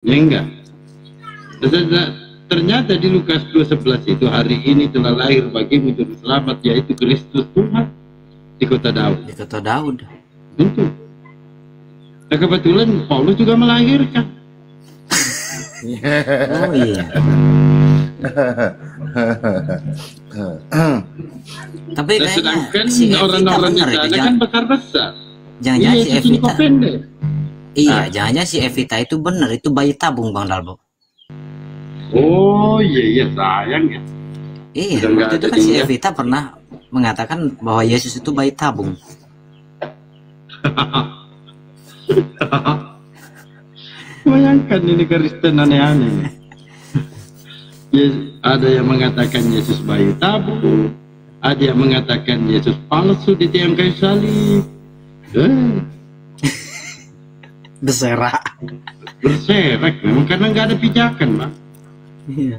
Ya enggak. Ternyata di Lukas 2:11 itu, hari ini telah lahir bagimu juru selamat, yaitu Kristus Tuhan, di kota Daud. Di kota Daud. Tentu. Nah, kebetulan Paulus juga melahirkan. Oh iya. Tapi Nah, kayaknya sedangkan si Evita orang-orang di bener itu, sana kan besar-besar. jangan-jangan si Yesus ini Evita. kok pendek. Iya, jangan-jangan si Evita itu bener, itu bayi tabung Bang Dalbo. Oh iya sayang ya. Iya, Udah nggak waktu itu ada kan si dia. Evita pernah mengatakan bahwa Yesus itu bayi tabung. Bayangkan ini Kristen aneh-aneh. Ada yang mengatakan Yesus bayi tabung, ada yang mengatakan Yesus palsu di tiang kayu salib. Berserak. Berserak memang karena nggak ada pijakan, Bang. Iya.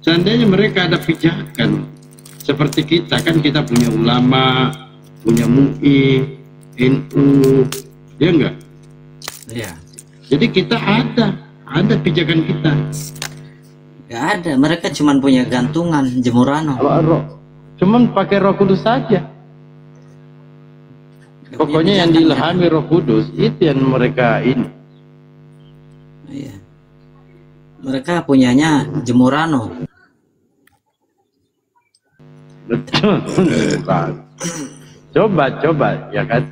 Seandainya mereka ada pijakan seperti kita, kan kita punya ulama, punya MUI, NU, ya enggak? Iya. Jadi kita ada pijakan kita. Gak ada, mereka cuma punya gantungan Jemurano. Cuman pakai Roh Kudus saja. Pokoknya yang diilhami Roh Kudus itu yang mereka ini. Iya. Mereka punyanya Jemurano. Betul. Coba ya kan.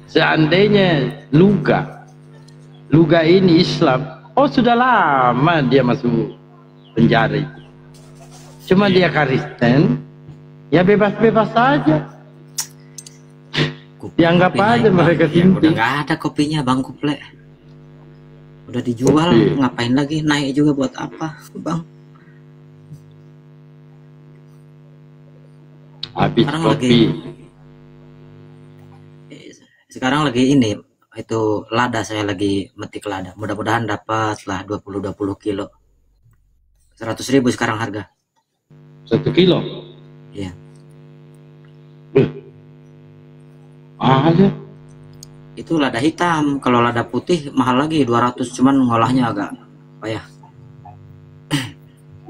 Seandainya Luga ini Islam, oh sudah lama dia masuk penjara itu. Cuma dia Kristen, ya bebas-bebas saja. Dianggap aja mereka udah nggak ada kopinya Bang Kuple. Udah dijual, ngapain lagi naik juga buat apa, Bang? Habis sekarang kopi. Sekarang lagi ini, itu lada, saya lagi metik lada. Mudah-mudahan dapat lah 20 kilo. 100.000 sekarang harga. 1 kilo? Iya. Ada. Itu lada hitam. Kalau lada putih mahal lagi 200, cuman ngolahnya agak payah.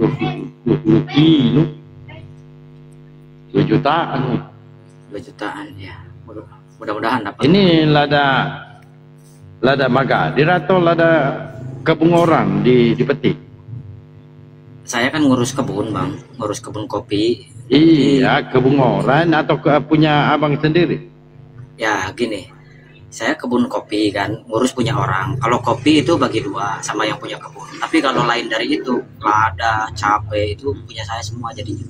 20 kilo. 2 jutaan. 2 jutaan ya. Mudah-mudahan dapat. Ini lada Magadir atau lada kebun orang dipetik? Saya kan ngurus kebun Bang, ngurus kebun kopi. Iya, kebun orang atau punya abang sendiri? Ya gini, saya kebun kopi kan, ngurus punya orang. Kalau kopi itu bagi dua sama yang punya kebun. Tapi kalau lain dari itu, lada, cabai itu punya saya semua jadinya.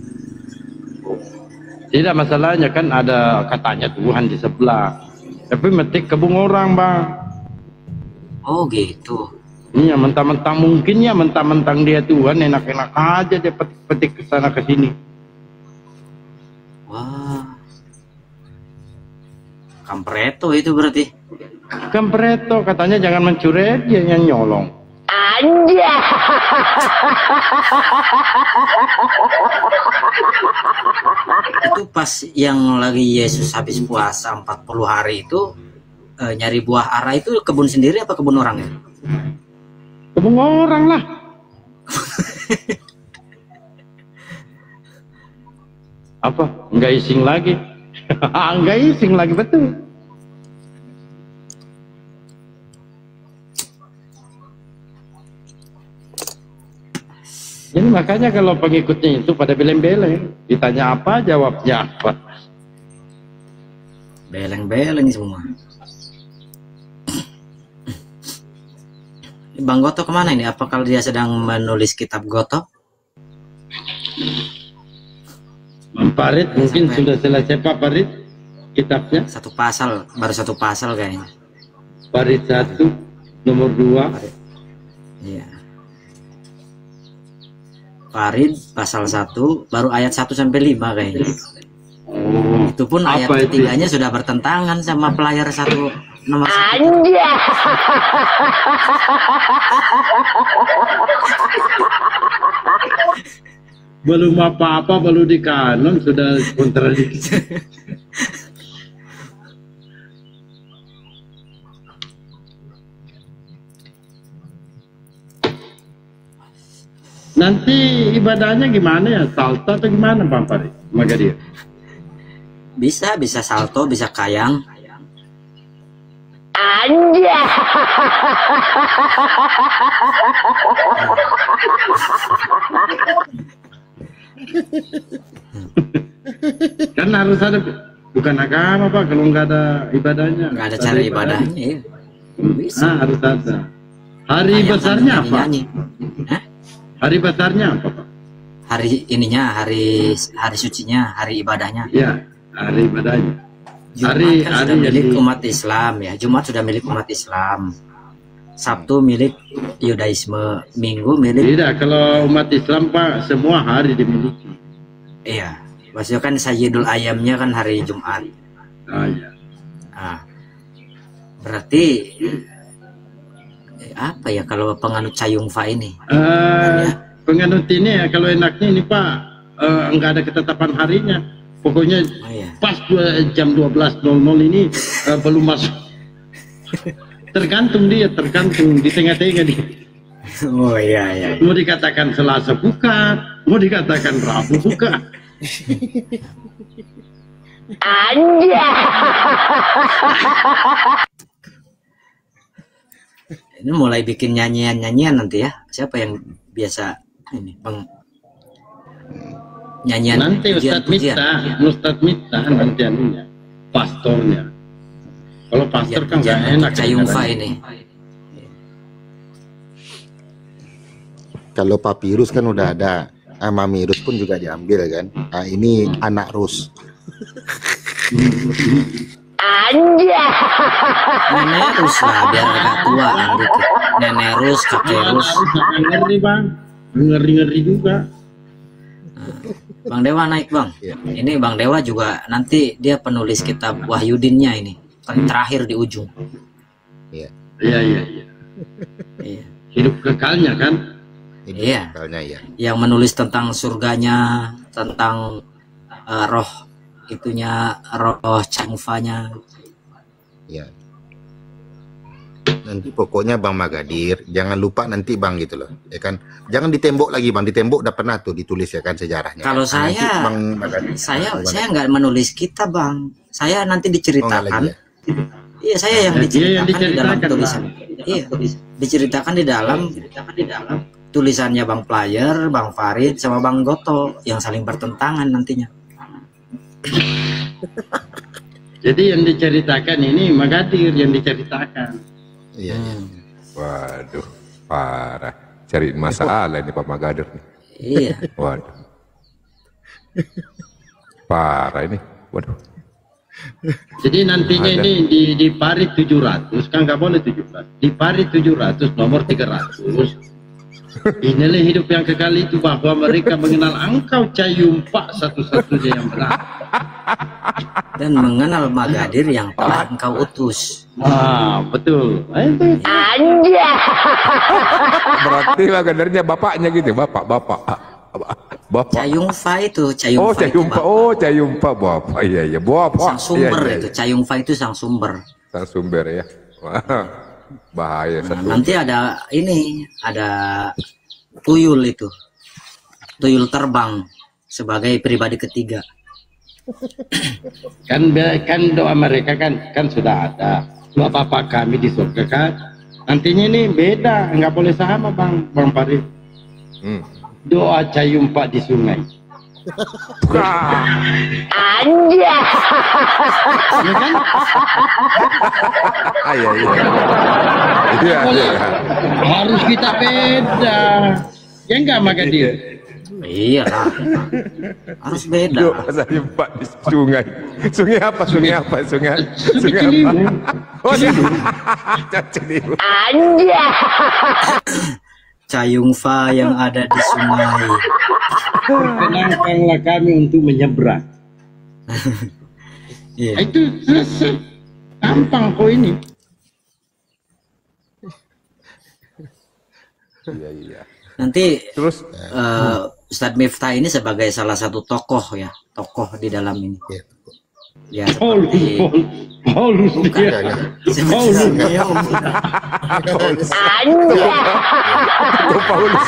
Tidak, masalahnya kan ada katanya Tuhan di sebelah. Tapi metik kebun orang, Bang. Oh gitu. Iya, mentang-mentang mungkin ya, mentang-mentang dia Tuhan, enak-enak aja dia petik ke sana ke sini. Wah. Kampreto itu berarti. Kampreto katanya jangan mencuri, dia yang nyolong. Aja. Itu pas yang lagi Yesus habis puasa 40 hari itu nyari buah ara itu kebun sendiri apa kebun orang ya? Kebun orang lah. Apa? Enggak ising lagi. Enggak ising lagi, betul. Jadi makanya kalau pengikutnya itu pada beleng-beleng, ditanya apa jawabnya apa. Beleng-beleng semua. Bang Goto kemana ini? Apakah dia sedang menulis kitab Goto? Bang Farid mungkin sudah selesai Pak Farid kitabnya. Satu pasal, baru satu pasal kayaknya. Farid 1 nomor 2. Iya. Farid pasal 1 baru ayat 1 sampai 5 kayaknya. Oh, itu pun ayat ketiganya sudah bertentangan sama pelayar 1 nomor 1. Aja. Belum apa-apa, baru di kanon sudah kontradiksi. Nanti ibadahnya gimana ya? Salto atau gimana Bang Farid? Magadir. Bisa salto, bisa kayang. Anjay. Kan harus ada, bukan agama Pak kalau nggak ada ibadahnya. Nggak ada cara ibadahnya ya. Bisa. Harus ada. Hari Ayam besarnya sambil apa? nyanyi. Hah? Hari besarnya apa Pak? Hari ininya, hari sucinya, hari ibadahnya. Ya, hari ibadahnya. Jumat kan sudah milik jadi- umat Islam ya. Jumat sudah milik umat Islam. Sabtu milik Yudaisme, Minggu milik Tidak, kalau umat Islam Pak, semua hari dimiliki. iya. Maksudnya kan Sayyidul Ayamnya kan hari Jumat. Ah, ya. Nah, berarti apa ya kalau penganut Cayungfa ini? Penganut ini ya, kalau enaknya ini Pak, enggak ada ketetapan harinya. Pokoknya Oh iya. pas jam 12.00 ini belum masuk. Tergantung dia, tergantung di tengah-tengah dia. Oh iya. Mau dikatakan Selasa buka, mau dikatakan Rabu buka. Anjay. Ini mulai bikin nyanyian nanti ya. Siapa yang biasa ini Bang? Nyanyian Nanti pujian-pujian. Ustadz Mita nanti anunya, pastornya. Kalau pastor kan nggak Pujian enak. Cayungfa ini. Kalau papirus kan udah ada, mamirus pun juga diambil kan. Nah, ini anak rus. Anjay. Nenerus lah biar agak tua dikit. Nenerus, kakerus. Ngeri Bang, ngeri juga. Bang Dewa naik Bang. Iya. Ini Bang Dewa juga nanti dia penulis kitab Wahyudinnya ini. Terakhir di ujung. Iya. Iya. Iya. Hidup kekalnya kan. Ini Iya. misalnya ya. Yang menulis tentang surganya, tentang roh itunya, roh Cayungfanya. Ya. Nanti pokoknya Bang Magadir, jangan lupa nanti Bang gitu loh, ya kan? Jangan di tembok lagi Bang, di tembok udah pernah tuh ditulis ya kan sejarahnya. Kalau Nah, nanti saya, Bang Magadir, saya gimana? nggak menulis kitab Bang. Saya nanti Oh, nggak diceritakan. lagi ya? Iya, saya yang Dia yang diceritakan di dalam diceritakan, tulisan. Iya, diceritakan di dalam tulisannya Bang Player, Bang Farid, sama Bang Goto yang saling bertentangan nantinya. Jadi yang diceritakan ini Magadir yang diceritakan. Iya. Waduh, parah. Cari masalah ini Pak Magadir nih. Iya. Waduh. Parah ini. Waduh. Jadi nantinya Ada. ini di parit 700 kan nggak boleh 17. Di parit 700 nomor 300. Inilah hidup yang kekal itu bahwa mereka mengenal engkau Cayungfa satu-satunya yang benar. Dan mengenal Magadir yang telah engkau utus. Betul. Itu. Anjay. Berarti Magadirnya bapaknya gitu, bapak. Cayungfa itu, Oh, Cayungfa itu Cayungfa. Bapak. Oh, Cayungfa bapak. Iya, bapak. Sang sumber Iya. itu, Cayungfa itu sang sumber. Sang sumber ya. Wah, bahaya Nah, satu. nanti ada ini, ada tuyul itu. Tuyul terbang sebagai pribadi ketiga. Kan doa mereka kan sudah ada. Doa Bapa kami di surga kan. Nantinya ini beda, nggak boleh sama Bang Farid. Hmm. Doa Cayungfa di sungai. Anjay. Ya kan? Iya. Iya. Harus kita beda. Ya enggak Magadir? Iya lah. Harus beda. Doa Cayungfa di sungai. Sungai apa? Sungai apa? Sungai apa? Ciliwung. Oh, Ciliwung. Anjay. Cayungfa yang ada di sungai. Tenangkanlah kami untuk menyeberang. Iya. Itu selesai. Gampang kok ini. Iya. Nanti Terus Ustadz Miftah ini sebagai salah satu tokoh ya, tokoh di dalam ini. Iya. Ya Paulus Ya, dia. ya. Paulus. Anjay. Paulus.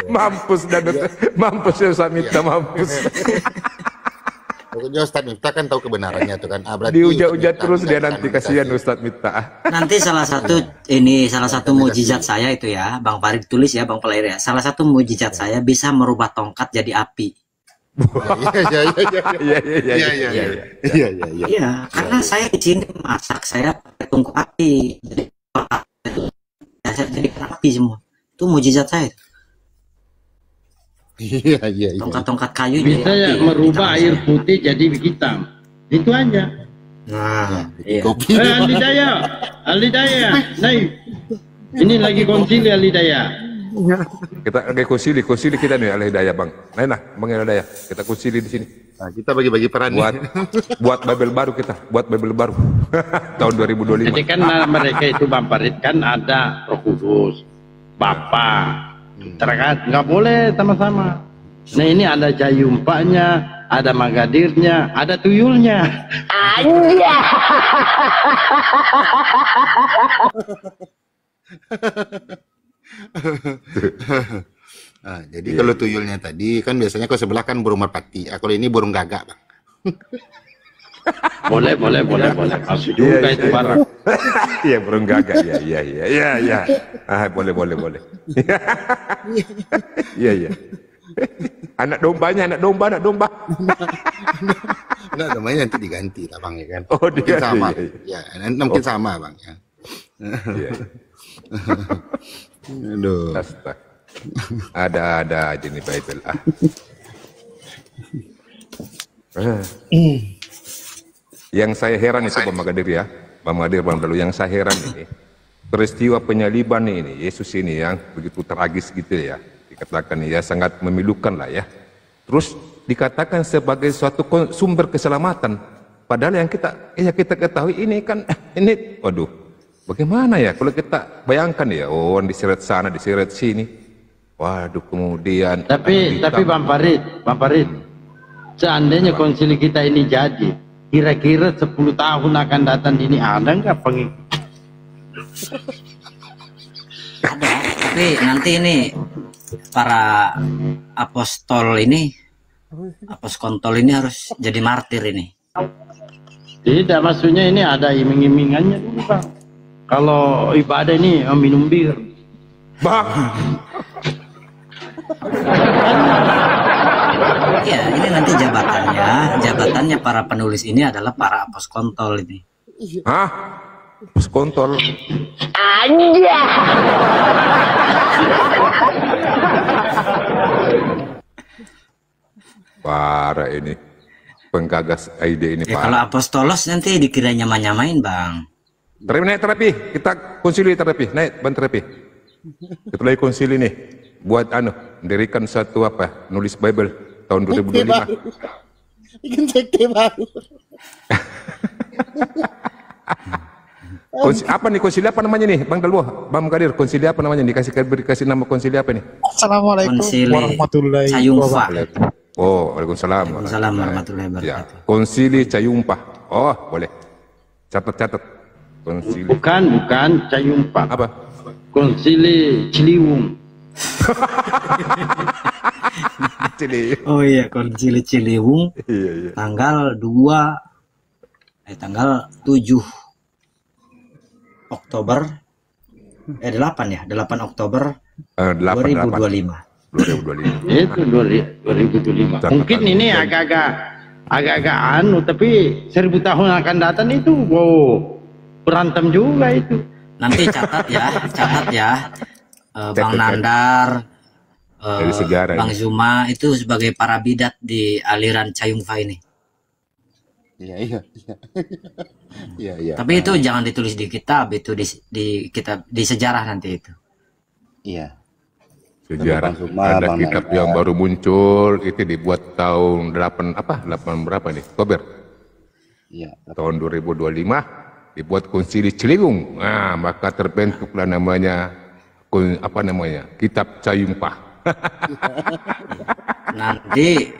Mampus dan mampus ya Ustaz Miftah, mampus. Pokoknya Ustaz Miftah kan tahu kebenarannya tuh kan. Berarti Diujat-ujat Ustaz terus Miftah dia bukan nanti, manusia. kasihan Ustaz Miftah. Nanti salah satu mujizat saya itu ya, Bang Farid tulis ya, Bang Pelair ya. Salah satu mujizat saya bisa merubah tongkat jadi api. Iya. Iya, karena saya di sini masak saya pakai tungku api. Jadi saya jadi api semua. Itu mujizat saya. Iya. Tongkat-tongkat kayu Bisa jadi ya api. merubah air putih jadi hitam. Itu aja. Nah, iya. Kopi. Ali Daya, naik. Ini lagi konsili Ali Daya. Kita lagi konsili kita nih Al Hidayah Bang. Nah, Bang Al Hidayah, kita konsili di sini. Nah, kita bagi-bagi peran Buat Bible baru kita, buat Bible baru. Tahun 2025. Jadi kan mereka itu Bang Farid kan ada Roh Kudus, Bapa, terkait nggak boleh sama-sama. Nah ini ada jayumpanya, ada magadirnya, ada tuyulnya. Anjay. Nah, jadi kalau tuyulnya tadi kan biasanya kalau sebelah kan burung merpati. Kalau ini burung gagak, Bang. Boleh. Masuk juga itu barang. Iya, burung gagak. Iya. Ah, boleh. Iya. Anak dombanya, anak domba. Nah, namanya nanti diganti lah, Bang, ya kan. Oh, mungkin diganti, sama. iya. Ya, mungkin sama, Bang, ya. Iya. Aduh. Astaga. Ada aja nih Bible. Yang saya heran itu Bang Magadir ya, Bang Magadir Bang Dalu, yang saya heran ini peristiwa penyaliban ini Yesus ini yang begitu tragis gitu ya, dikatakan ya sangat memilukan lah ya. Terus dikatakan sebagai suatu sumber keselamatan, padahal yang kita ketahui ini kan ini, waduh, bagaimana ya kalau kita bayangkan ya, oh diseret sana diseret sini, waduh kemudian. Tapi Bang Farid, seandainya konsili kita ini jadi, kira-kira 10 tahun akan datang ini ada nggak pengikut? Ada, tapi nanti ini para apostol ini, aposkontol ini harus jadi martir ini. Tidak, maksudnya ini ada iming-imingannya dulu Bang. Kalau ibadah ini minum bir. Bang, Iya, ini nanti jabatannya para penulis ini adalah para aposkontol ini. hah? Pos kontol. Anjay. Parah ini. Penggagas ide ini Ya, kalau parah. apostolos nanti dikira nyamain Bang. Terapi, kita konsili terapi, naik ban terapi. Kita lagi konsili nih, buat mendirikan satu nulis Bible tahun 2025. Bikin sekte baru. Apa nih konsili apa namanya nih, Bang Dalwo, Bang Magadir, konsili apa namanya? Dikasih nama konsili apa nih? Assalamualaikum Konsili warahmatullahi Cayumpa. wabarakatuh. Oh, Waalaikumsalam. Waalaikumsalam warahmatullahi Ya, wabarakatuh. konsili Cayumpa. Oh, boleh. Catat. Konsili Bukan Cayumpa. apa? Konsili Ciliwung. Cili. Oh iya, konsili Ciliwung Iya. tanggal 7 Oktober 8 Oktober 2025. 2025. Itu 2025. Catatan. Mungkin ini agak tapi 1000 tahun akan datang itu berantem juga itu. Nanti catat ya, Bang Nandar, Dari sejarah Bang ini. Zuma itu sebagai para bidat di aliran Cayumpa ini. Iya. Tapi itu jangan ditulis di kitab, itu di kitab di sejarah nanti itu. Iya. Sejarah. Bang Zuma, Ada Bang kitab Nandar. yang baru muncul, itu dibuat tahun 8 berapa nih? Oktober. Iya. Tahun 2025 dibuat konsili Ciliwung. Nah, maka terbentuklah namanya Kitab Cayumpa. Nanti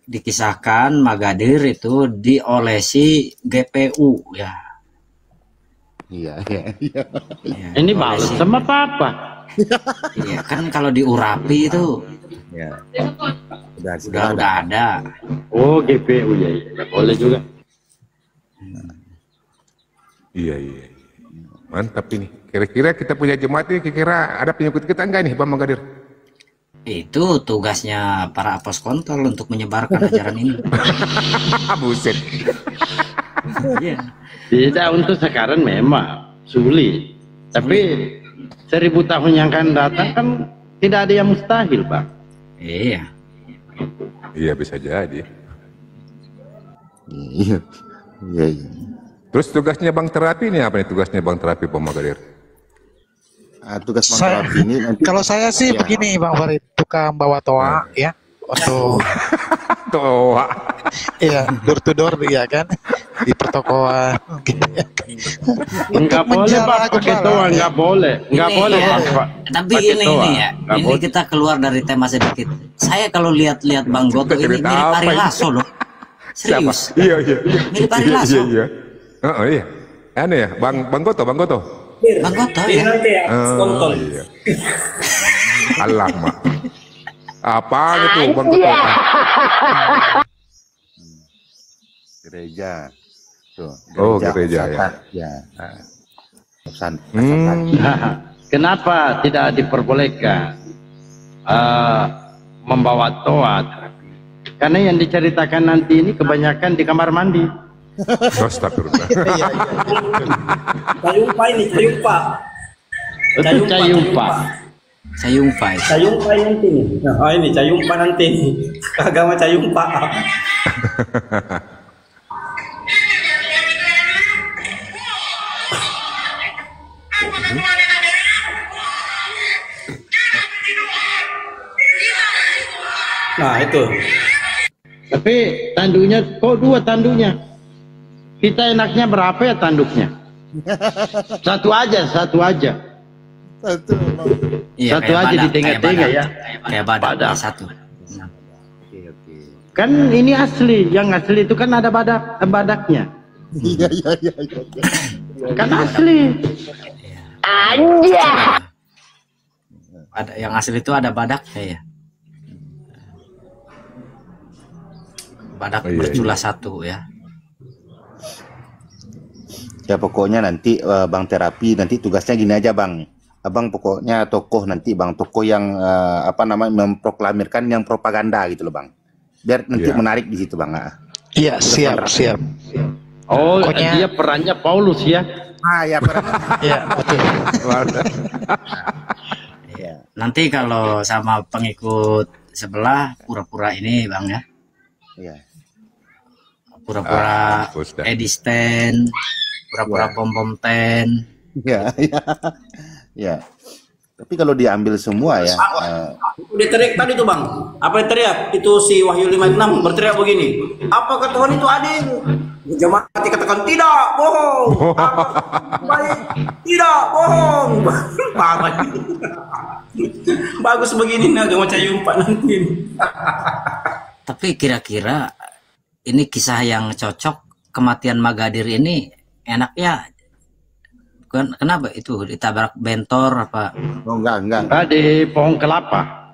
dikisahkan Magadir itu diolesi GPU ya. Iya. Ya, Ini diolesi. balsam apa? Iya, kan kalau diurapi itu Ya. udah ada. Oh, GPU ya, ya. Boleh juga. Iya. Mantap ini. Kira-kira kita punya jemaat ini, kira-kira ada pengikut kita enggak nih, Bang Magadir? Itu tugasnya para apos kontol untuk menyebarkan ajaran ini. Buset. Iya. Tidak, untuk sekarang memang sulit. Tapi 1000 tahun yang akan datang kan tidak ada yang mustahil, Pak. Iya. Iya, bisa jadi. Iya. Terus tugasnya Bang Terapi ini apa nih, tugasnya Bang Terapi, Bang Magadir? Tugas Bang Saya- Terapi ini nanti Kalau saya sih Ya. begini Bang Farid, tukang bawa toa ya untuk Toa. ya door to door ya kan di pertokoan gitu ya. Enggak Untuk boleh, Pak. menjala Pakai gembala, toa, ya. enggak boleh. Enggak Ini boleh, ya, Pak. tapi Pakai ini toa. ya, Nggak ini boleh. kita keluar dari tema sedikit. Saya kalau lihat-lihat Bang Goto ini Cerita mirip apa Ari ini? Lasso loh. Siapa? Serius. Iya. Mirip Ari Lasso. Iya. Oh, iya. Aneh ya, Bang Goto. Bang Goto ya. Oh, iya. Alah, Mak. Apa gitu, Bang Goto? gereja. Tuh, Oh, gereja, ya. Ya. Pesan. Kenapa tidak diperbolehkan membawa toa? Karena yang diceritakan nanti ini kebanyakan di kamar mandi. Astagfirullah. Cayumpa ini, cayumpa. Itu cayumpa. Sayumpai. Cayumpa nanti nih. Nah, ini cayumpa nanti nih. Agama cayumpa. Nah, itu. Tapi tanduknya kok 2 tanduknya? Kita enaknya berapa ya tanduknya? Satu aja. Iya, Satu kayak aja di badak, tengah-tengah kayak ya. Kayak badak Badak. satu. Oke. Kan ini asli, yang asli itu kan ada badaknya. Iya. Kan asli. Anjay. Ada yang asli itu ada badaknya ya. Badak Oh, iya, bercula satu ya. Ya pokoknya nanti Bang Terapi nanti tugasnya gini aja Bang. Abang pokoknya tokoh nanti Bang, tokoh yang memproklamirkan yang propaganda gitu loh Bang. Biar nanti Iya. menarik di situ Bang. Iya, siap. Oh, Pokoknya- dia perannya Paulus ya. Ya Iya, betul. ya. Nanti kalau sama pengikut sebelah pura-pura ini Bang ya. Iya. Pura-pura mampus dah. Edisten, pura-pura bom-bom ten. Ya. Ya. Tapi kalau diambil semua ya, Dia teriak tadi tuh bang, apa yang teriak? Itu si Wahyu 56 berteriak begini. Apakah Tuhan itu adil? Jemaat katakan tidak, bohong. Baik, tidak, bohong. Parah. Bagus begini nih agama cayumpa nanti. Tapi kira-kira ini kisah yang cocok, kematian Magadir ini enaknya kenapa itu ditabrak bentor apa? oh enggak. Di pohon kelapa.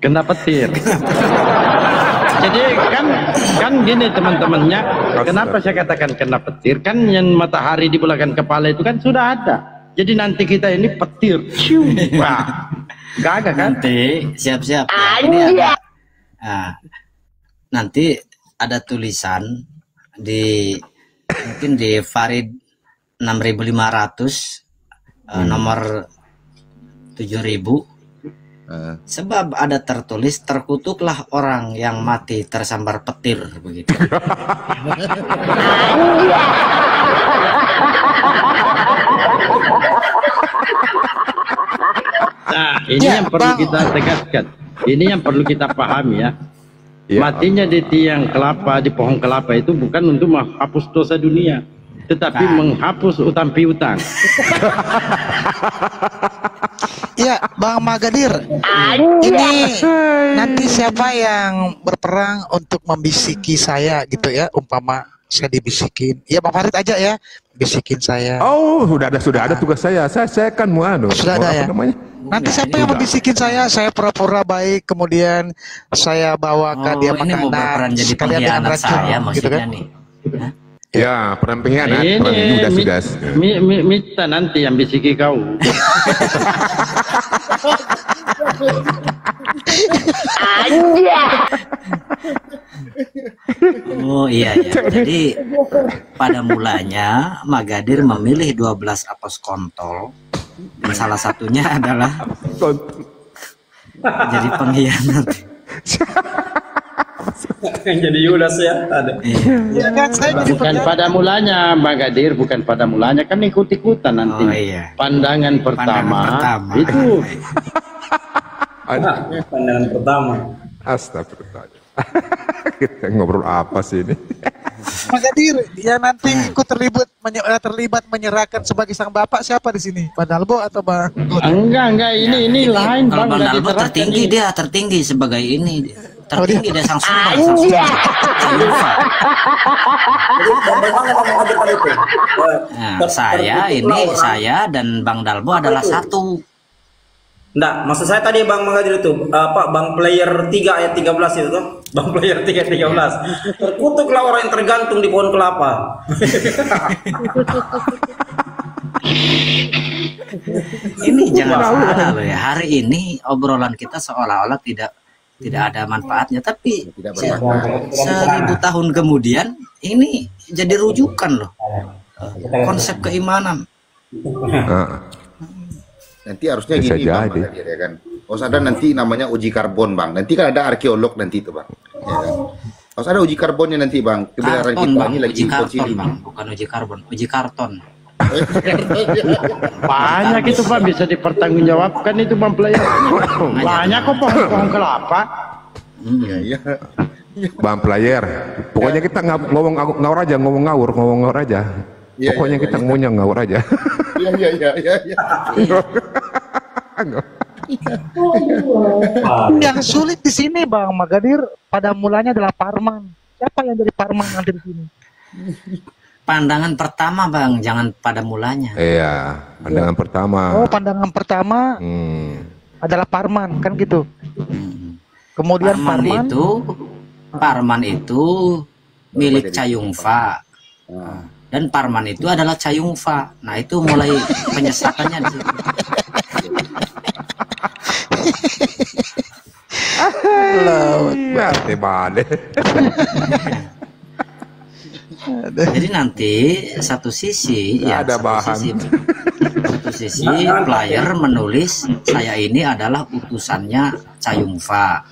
Kena petir. Jadi kan gini teman-temannya, kenapa saya katakan kena petir? Kan yang matahari di belakang kepala itu kan sudah ada. Jadi nanti kita ini petir. Ciu. Wah. Gagah kan? Nanti siap-siap ya. Ini ada, nanti ada tulisan di mungkin di Farid 6500 nomor 7000 sebab ada tertulis terkutuklah orang yang mati tersambar petir begitu. Nah, ini Ya, yang perlu Bang. kita tegaskan. Ini yang perlu kita pahami ya. Ya. Matinya di tiang kelapa, di pohon kelapa itu bukan untuk menghapus dosa dunia, tetapi menghapus utang piutang. Iya, Bang Magadir. Ini nanti siapa yang berperang untuk membisiki saya gitu ya, umpama saya dibisikin. Ya Bang Farid aja ya, bisikin saya. Oh, sudah ada tugas saya. Saya kan mau Sudah ada apa ya? namanya? Nanti siapa yang membisikin saya pura-pura baik, kemudian saya bawakan dia ini mau berperan makanan, jadi sekalian dengan pengkhianat racun, saya gitu maksudnya kan? nih. Hah? Ya, peran pengkhianat, peran Judas Judas. Mita nanti yang bisiki kau. Anjay. Oh iya ya. Jadi pada mulanya Magadir memilih 12 apos kontol. Dan salah satunya adalah jadi pengkhianat. Yang jadi Yudas ya ada. Ya kan, saya jadi Bukan pada mulanya, Magadir, bukan pada mulanya, kan ikut-ikutan nanti. Oh iya. Pandangan pertama, pertama. itu. Pandangan pertama. Astagfirullah. Kita ngobrol apa sih ini? Magadir, ya nanti ikut terlibat menyerahkan sebagai sang bapak siapa di sini? Bang Dalbo atau Bang? Enggak, ini lain Kalau Bang, Bang nggak Dalbo diterapkan tertinggi ini. dia tertinggi sebagai ini. Tertinggi dia sang sumbang. Anjay. Nah, saya dan Bang Dalbo adalah satu. Enggak, maksud saya tadi Bang Magadir itu apa Bang player 3 ayat 13 itu tuh. Bang player 3 ayat 13. Terkutuklah orang yang tergantung di pohon kelapa. Ini jangan salah loh ya. Hari ini obrolan kita seolah-olah tidak ada manfaatnya, tapi Tidak bermanfaat. 1000 tahun kemudian ini jadi rujukan loh. Konsep keimanan. Nah, Nanti harusnya Bisa gini Bang jadi. Magadir, ya kan. Harus ada nanti namanya uji karbon Bang. Nanti kan ada arkeolog nanti itu Bang. Ya kan? Harus ada uji karbonnya nanti Bang. Kebenaran Karton kita bang, ini lagi uji karton konsili. bang, bukan uji karbon, uji karton. Banyak itu Pak, bisa dipertanggungjawabkan itu Bang player. Banyak kok pohon kelapa. Iya, iya. Bang player, pokoknya kita ngomong ngawur aja, ngomong ngawur aja. Iya, Pokoknya iya, kita iya. ngomongnya ngawur aja. Iya. Yang sulit di sini Bang Magadir pada mulanya adalah Parman. Siapa yang jadi Parman nanti di sini? Pandangan pertama bang, jangan pada mulanya. Iya, pandangan pertama. Oh, pandangan pertama adalah Parman kan gitu. Kemudian Parman itu milik Cayungfa. Dan Parman itu adalah Cayungfa. Nah itu mulai penyesakannya di situ. Ya, tebale. Jadi nanti satu sisi Nggak ada bahan. Satu sisi player menulis saya ini adalah utusannya Cayungfa.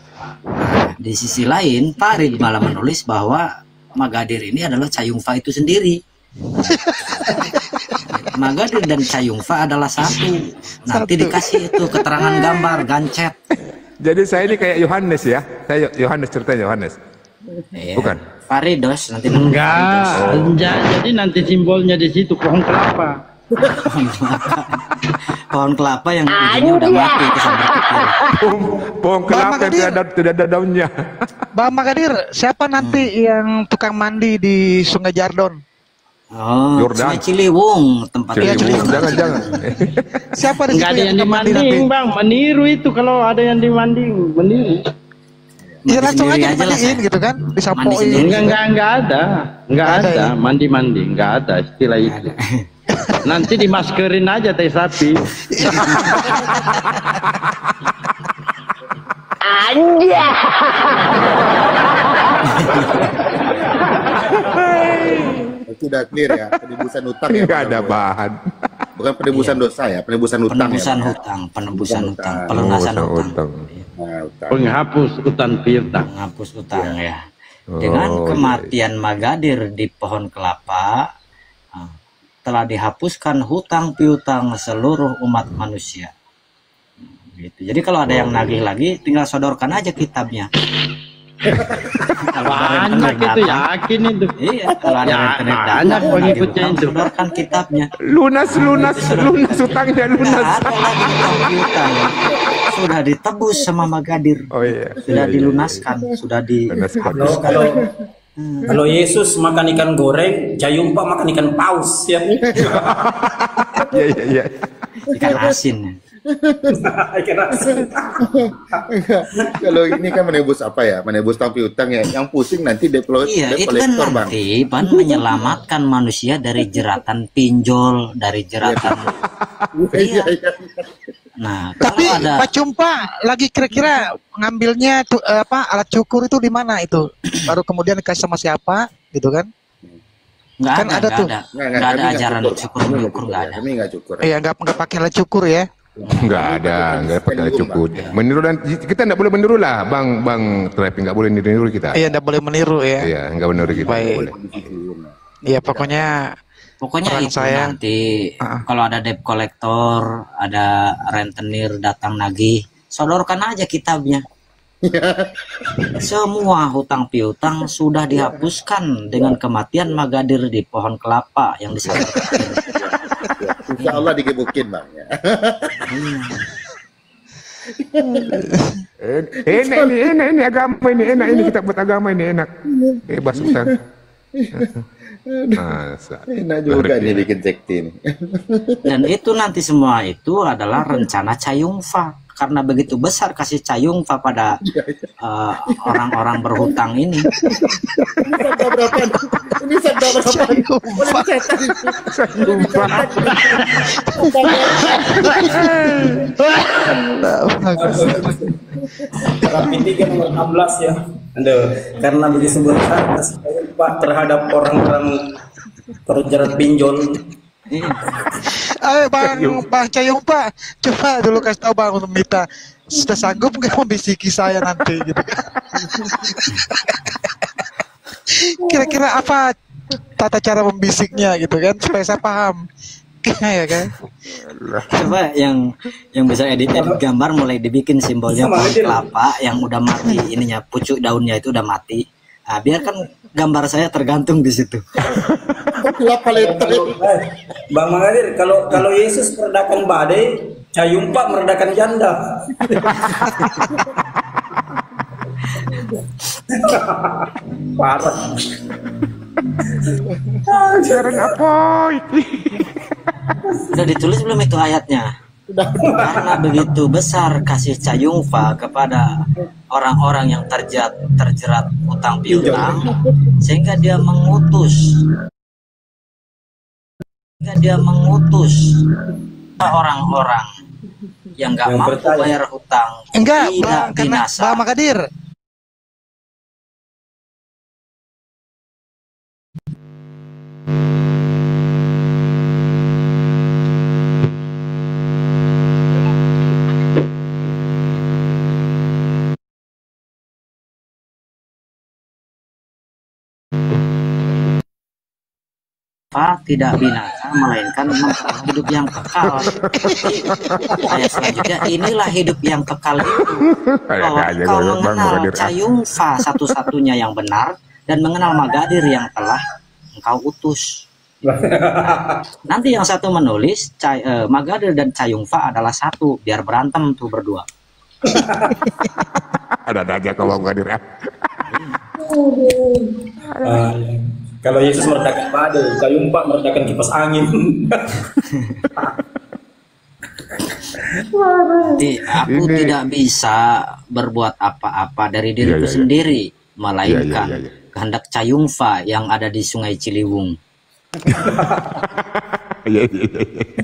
Nah, di sisi lain Farid malah menulis bahwa Magadir ini adalah Cayungfa itu sendiri. Magadir dan Cayungfa adalah satu. Nanti dikasih itu keterangan gambar gancet. Jadi saya ini kayak Yohanes ya. Saya Yohanes, ceritanya Yohanes. Iya. Bukan. Faridos nanti. Enggak, jadi nanti simbolnya di situ pohon kelapa. Pohon kelapa yang ujungnya udah mati kesambar kecil. Pohon kelapa Magadir. tidak ada daunnya. Bang Magadir, siapa nanti yang tukang mandi di Sungai Jardon? Oh, Jordan. Sungai Ciliwung tempat Ciliwung, jangan. Siapa di Enggak situ ada yang tukang mandi dimanding nanti? Bang, meniru itu kalau ada yang dimanding, meniru. Ya langsung sendiri aja aja lah, dimandiin saya. gitu kan, Mandi disampoin. sendiri. Enggak ada. Enggak Nggak ada ada, ya? mandi-mandi, enggak ada istilah itu. Nanti dimaskerin aja teh sapi. Anjay. Itu udah clear ya, penebusan utang ya. Enggak Bang. ada bahan. Bukan penebusan dosa ya, penebusan utang Penebusan ya. Bang. hutang, penebusan Penebusan hutang, hutang. pelunasan Oh, hutang. utang. Nah, utang. Penghapus utang piutang. Menghapus hutang ya. Oh, Dengan iya. kematian Magadir di pohon kelapa, telah dihapuskan hutang piutang seluruh umat manusia. Gitu. Jadi kalau ada yang nagih lagi, tinggal sodorkan aja kitabnya. Kalau ada Banyak rentenir itu, datang, yakin itu. iya, kalau ada Ya, rentenir banyak datang, pengikutnya nagih itu. hutang, sodorkan kitabnya. Lunas utangnya Nggak lunas. ada lagi hutang piutang. Sudah ditebus sama Magadir. Oh iya. Sudah Iya, iya, dilunaskan, sudah Lunas dihapuskan. Kalau Yesus makan ikan goreng, Cayumpa makan ikan paus ya. Iya, iya, iya. Ikan asin. Ikan asin. Kalau ini kan menebus apa ya? Menebus utang piutang ya. Yang pusing nanti Iya, itu kan kolektor, Bang. nanti Pan menyelamatkan manusia dari jeratan pinjol, dari jeratan. Iya, iya. Nah, Tapi kalau ada Pak Cumpa lagi kira-kira ngambilnya tuh alat cukur itu di mana itu? Baru kemudian dikasih sama siapa gitu kan? nggak kan ada, ada nggak tuh. ada, Nggak, nggak ada kami nggak ajaran cukur. cukur Kami nggak mencukur, cukur nggak ya. ada. Kami nggak cukur. Iya nggak pakai alat cukur ya? Enggak ada cukup. Meniru dan kita enggak boleh meniru lah, Bang Terapi enggak boleh niru kita. Iya nggak boleh meniru ya. Iya, enggak meniru kita. Baik. Nggak boleh. Iya pokoknya Pokoknya Orang itu saya- nanti kalau ada debt collector, ada rentenir datang nagih, sodorkan aja kitabnya. Semua hutang piutang sudah dihapuskan dengan kematian Magadir di pohon kelapa yang disalurkan. Insya Allah digebukin, Bang. Ya. Enak ini agama ini kita buat agama ini enak. Bebas utang. Masa. Enak juga nih bikin sekti ini. Dan itu nanti semua itu adalah rencana Cayungfa. Karena begitu besar kasih Cayungfa pada orang-orang berhutang ini. Ini sabda berapa? Ini sabda berapa? Terapi 3 nomor 16 ya. Aduh, karena begitu besar kasih Cayumpa terhadap orang-orang terjerat pinjol. ayo Bang Cayumpa, coba dulu kasih tahu Bang untuk Mita. Sudah sanggup nggak membisiki saya nanti gitu kan? Kira-kira apa tata cara membisiknya gitu kan supaya saya paham. Ya kan? Coba yang bisa edit gambar mulai dibikin simbolnya pohon kelapa yang udah mati ininya, pucuk daunnya itu udah mati. Nah, biarkan gambar saya tergantung di situ. Kelapa letter. Bang Magadir, kalau Yesus meredakan badai, Cayumpa meredakan janda. Parah. Ajaran apa itu? Udah ditulis belum itu ayatnya? Karena begitu besar kasih Cayungfa kepada orang-orang yang terjerat utang piutang, sehingga dia mengutus orang-orang yang nggak Yang mampu bertanya. bayar hutang Enggak, tidak Bang, karena binasa. Bang Magadir. Tidak binasa melainkan memperoleh hidup yang kekal. Ayat selanjutnya, inilah hidup yang kekal itu bahwa Ada aja kau Bang mengenal Magadir. Cayungfa satu-satunya yang benar dan mengenal Magadir yang telah engkau utus. Nanti yang satu menulis Magadir dan Cayungfa adalah satu, biar berantem tuh berdua. Ada aja kau Bang Magadir ya. Kalau Yesus meredakan badai, Cayumpa meredakan kipas angin. Jadi aku Ini- tidak bisa berbuat apa-apa dari diriku Iya, iya. sendiri, melainkan Iya, iya, iya. kehendak Cayungfa yang ada di Sungai Ciliwung. Iya.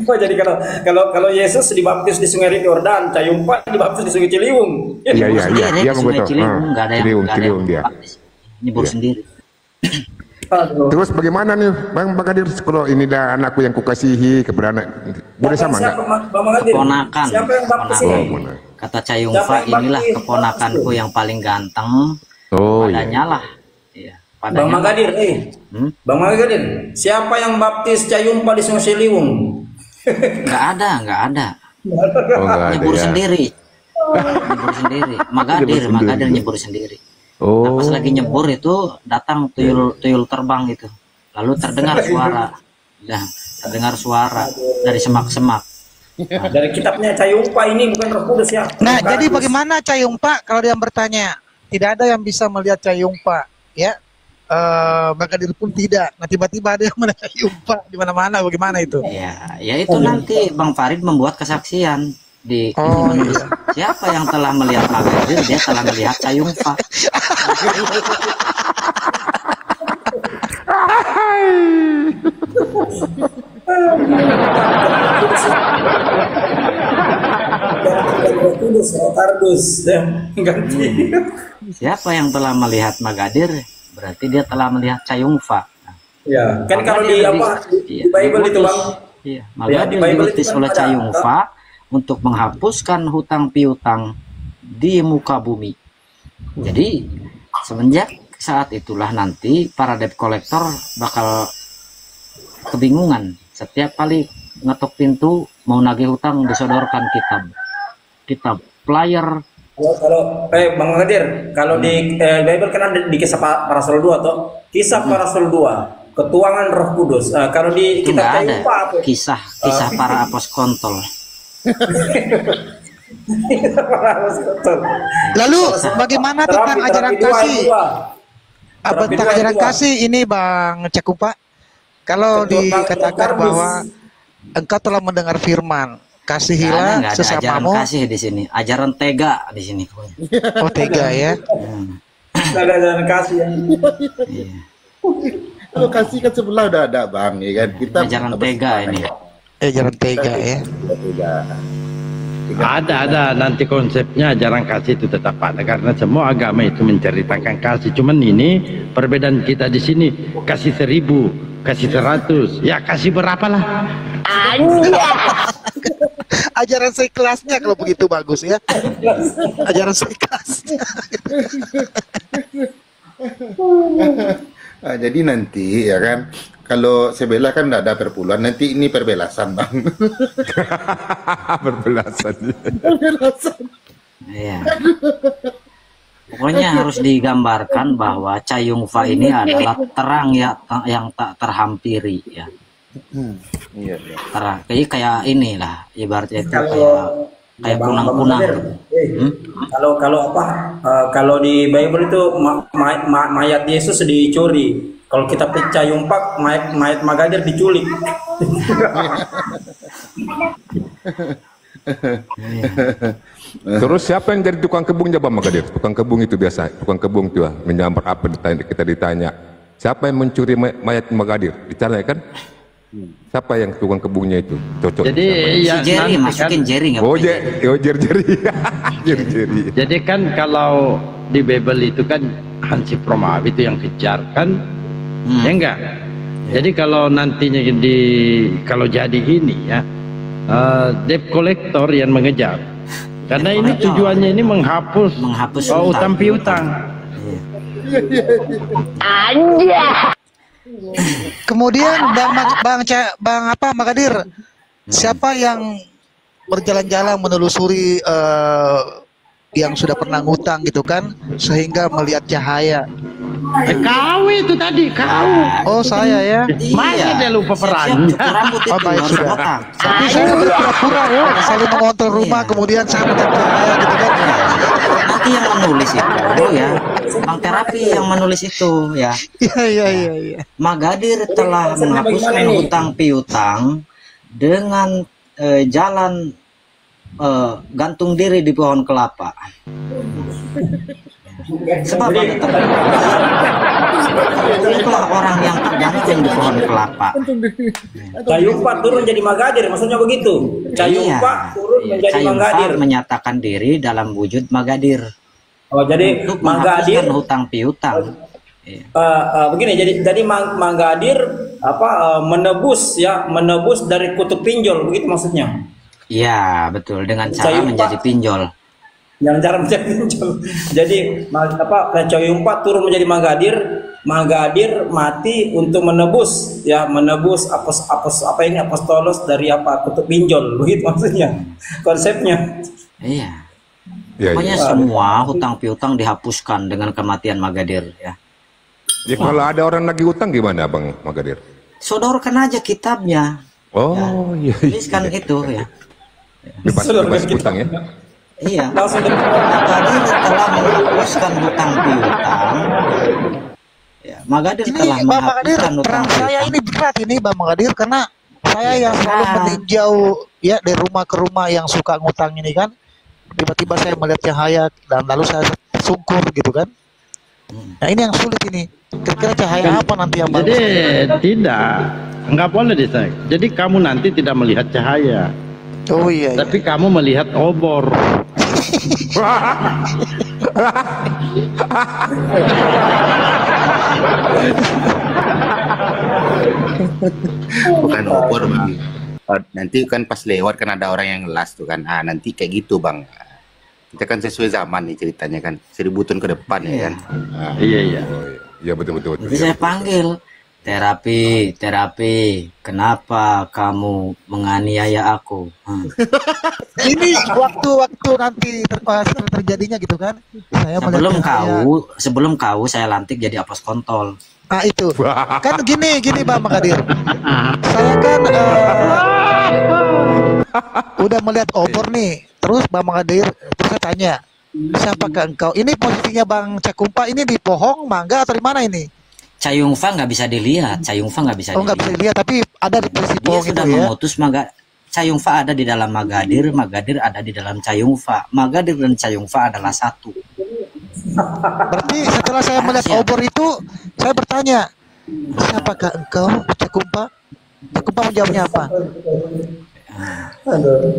Oh, jadi kalau Yesus dibaptis di Sungai Yordan, Cayumpa dibaptis di Sungai Ciliwung. Iya, iya, Sendiri iya, ke Sungai betul. Ciliwung, nggak ada yang Ciliwung dia. baptis. Nyebur Iya. sendiri. Aduh. Terus bagaimana nih Bang Magadir kalau ini dah anakku yang kukasihi kepada anak, boleh sama enggak? Siapa, Bang Magadir? Keponakan. Siapa yang baptis Keponakan. ini? benar. Kata Cayungfa, Siapa yang inilah baptis? keponakanku yang paling ganteng. Oh iya. Padanya lah. Iya, Bang padanya. Magadir, Hmm? Bang Magadir, siapa yang baptis Cayumpa di Sungai Ciliwung? Nggak ada. Oh enggak ada Nyebur ya. sendiri. Nyebur sendiri. Magadir nyebur sendiri. Nah, Oh. pas lagi nyebur itu datang tuyul terbang itu. Lalu terdengar suara. Nah, terdengar suara dari semak-semak. Dari kitabnya Cayumpa ini bukan Roh Kudus ya. Nah, Roh jadi Kudus. bagaimana Cayumpa kalau dia bertanya? Tidak ada yang bisa melihat Cayumpa, ya. Magadir pun tidak. Nah tiba-tiba ada yang melihat Yumpa di mana-mana, bagaimana itu? Ya itu nanti Bang Farid membuat kesaksian di menulis, siapa yang telah melihat Magadir, dia telah melihat Cayungpa. Siapa yang telah melihat Magadir, berarti dia telah melihat Cayungpa. Ya, kan kalau di apa di Bible itu Bang. Iya, Magadir diutus oleh Cayungpa untuk menghapuskan hutang piutang di muka bumi. Jadi semenjak saat itulah nanti para debt collector bakal kebingungan setiap kali ngetok pintu mau nagih hutang, disodorkan kitab player. Kalau Bang Magadir, kalau di Bible kan ada di kisah para Rasul 2 atau kisah para Rasul 2, ketuangan Roh Kudus. Kalau di Itu kitab nggak ada apa? kisah para aposkontol. Lalu bagaimana tentang ajaran kasih? Tentang ajaran kasih ini Bang Cakupa, kalau dikatakan bahwa engkau telah mendengar firman, kasihilah Nggak ada ajaran sesamamu. kasih di sini, ajaran tega di sini. Oh tega ya. Nggak ada ajaran kasih ya. Iya. Kalau kasih kan sebelah udah ada bang, ya kan? Kita Ajaran tega ini. Ajaran tega ya. Ada nanti konsepnya ajaran kasih itu tetap ada karena semua agama itu menceritakan kasih. Cuman ini perbedaan kita di sini, kasih 1000, kasih 100, ya kasih berapalah. Ajaran seikhlasnya kalau begitu bagus ya. Ajaran seikhlasnya. Nah, jadi nanti ya kan, kalau sebelah kan tidak ada perpuluhan, nanti ini perbelasan bang. Berbelasan. Iya. Pokoknya harus digambarkan bahwa Cayungpa ini adalah terang ya, yang tak terhampiri ya. Iya. Terang. Kayak inilah ibaratnya itu kayak Bang kunang-kunang. Magadir, kalau di Bible itu mayat Yesus dicuri. Kalau kita percaya Cayungpa, mayat Magadir diculik. Terus siapa yang jadi tukang kebunnya Bang Magadir? Tukang kebun itu biasa, tukang kebun itu menyambar apa kita ditanya. Siapa yang mencuri mayat Magadir? Ditanya kan? Siapa yang tukang kebunnya itu? Cocok. Jadi ya Si Jerry, nanti masukin kan, Jerry nggak Oh, apa-apa. Jerry. Jerry. jadi kan kalau di Bible itu kan Hansip Romawi itu yang kejar kan, ya enggak. Jadi kalau nantinya kalau jadi ini ya debt collector yang mengejar, karena ini tujuannya ini menghapus utang piutang. Kemudian Bang Magadir, siapa yang berjalan-jalan menelusuri yang sudah pernah ngutang gitu kan, sehingga melihat cahaya? Kau itu tadi kau. Oh saya ya. Masa dia lupa peran? Rambut itu Oh baik harus sudah. potong. Tapi saya pura-pura ya, saling mengontrol rumah, kemudian saya melihat cahaya gitu kan. Nanti yang menulis itu ya, Bang Terapi yang menulis itu ya. Iya. Magadir telah menghapuskan hutang piutang dengan jalan gantung diri di pohon kelapa. Sebab itulah orang yang tergantung di pohon kelapa. Cayungpa turun jadi Magadir, maksudnya begitu. Cayungpa turun menjadi Cayungpa Magadir. menyatakan diri dalam wujud Magadir. Oh, jadi Untuk Magadir menghapuskan hutang piutang. begini, jadi Magadir menebus dari kutub pinjol, begitu maksudnya. Iya, betul, dengan cara Cayungpa menjadi pinjol. Yang cara menjadi pinjol. Jadi Cayungpa turun menjadi Magadir mati untuk menebus apostolos dari kutub pinjol, begitu maksudnya konsepnya. Iya. Ya, Pokoknya semua hutang piutang dihapuskan dengan kematian Magadir ya. Ya, kalau ada orang lagi utang gimana Bang Magadir? Sodorkan aja kitabnya. Oh iya. Tuliskan itu ya. Bebas utang ya. Iya. Magadir telah menghapuskan hutang piutang Ya, Magadir Ini telah Bang Magadir, menghapuskan perang hutang saya piutang. ini berat ini Bang Magadir karena saya Ya, yang selalu berat. meninjau ya dari rumah ke rumah yang suka ngutang ini kan. Tiba-tiba saya melihat cahaya dan lalu saya tersungkur gitu kan. Nah ini yang sulit ini. Kira-kira cahaya apa nanti yang Jadi bagus? tidak, enggak boleh disek. Jadi kamu nanti tidak melihat cahaya, Oh iya, iya. tapi kamu melihat obor. Bukan obor bang. Nanti kan pas lewat kan ada orang yang ngelas tuh kan. Nanti kayak gitu bang. Kita kan sesuai zaman nih ceritanya kan. 1000 tahun ke depan ya kan. Iya iya. Oh, iya betul betul. Jadi saya panggil, terapi, kenapa kamu menganiaya aku? Ini waktu-waktu nanti terjadinya gitu kan. Saya melihat cahaya. Sebelum kau saya lantik jadi apos kontol. Nah itu kan gini Bang Magadir. Saya kan udah melihat obor nih. Terus Bang Magadir, terus saya tanya, siapakah engkau? Ini posisinya Bang Cakumpa ini di pohong, mangga atau di mana ini? Cayungfa nggak bisa dilihat, Cayungfa nggak bisa Oh nggak bisa dilihat. dilihat, tapi ada di posisi Dia pohong itu sudah ya. memutus Cayungfa ada di dalam Magadir, Magadir ada di dalam Cayungfa. Magadir dan Cayungfa adalah satu. Berarti setelah saya melihat Siap. obor itu, saya bertanya, siapakah engkau, Cakumpa? Cakumpa menjawabnya apa?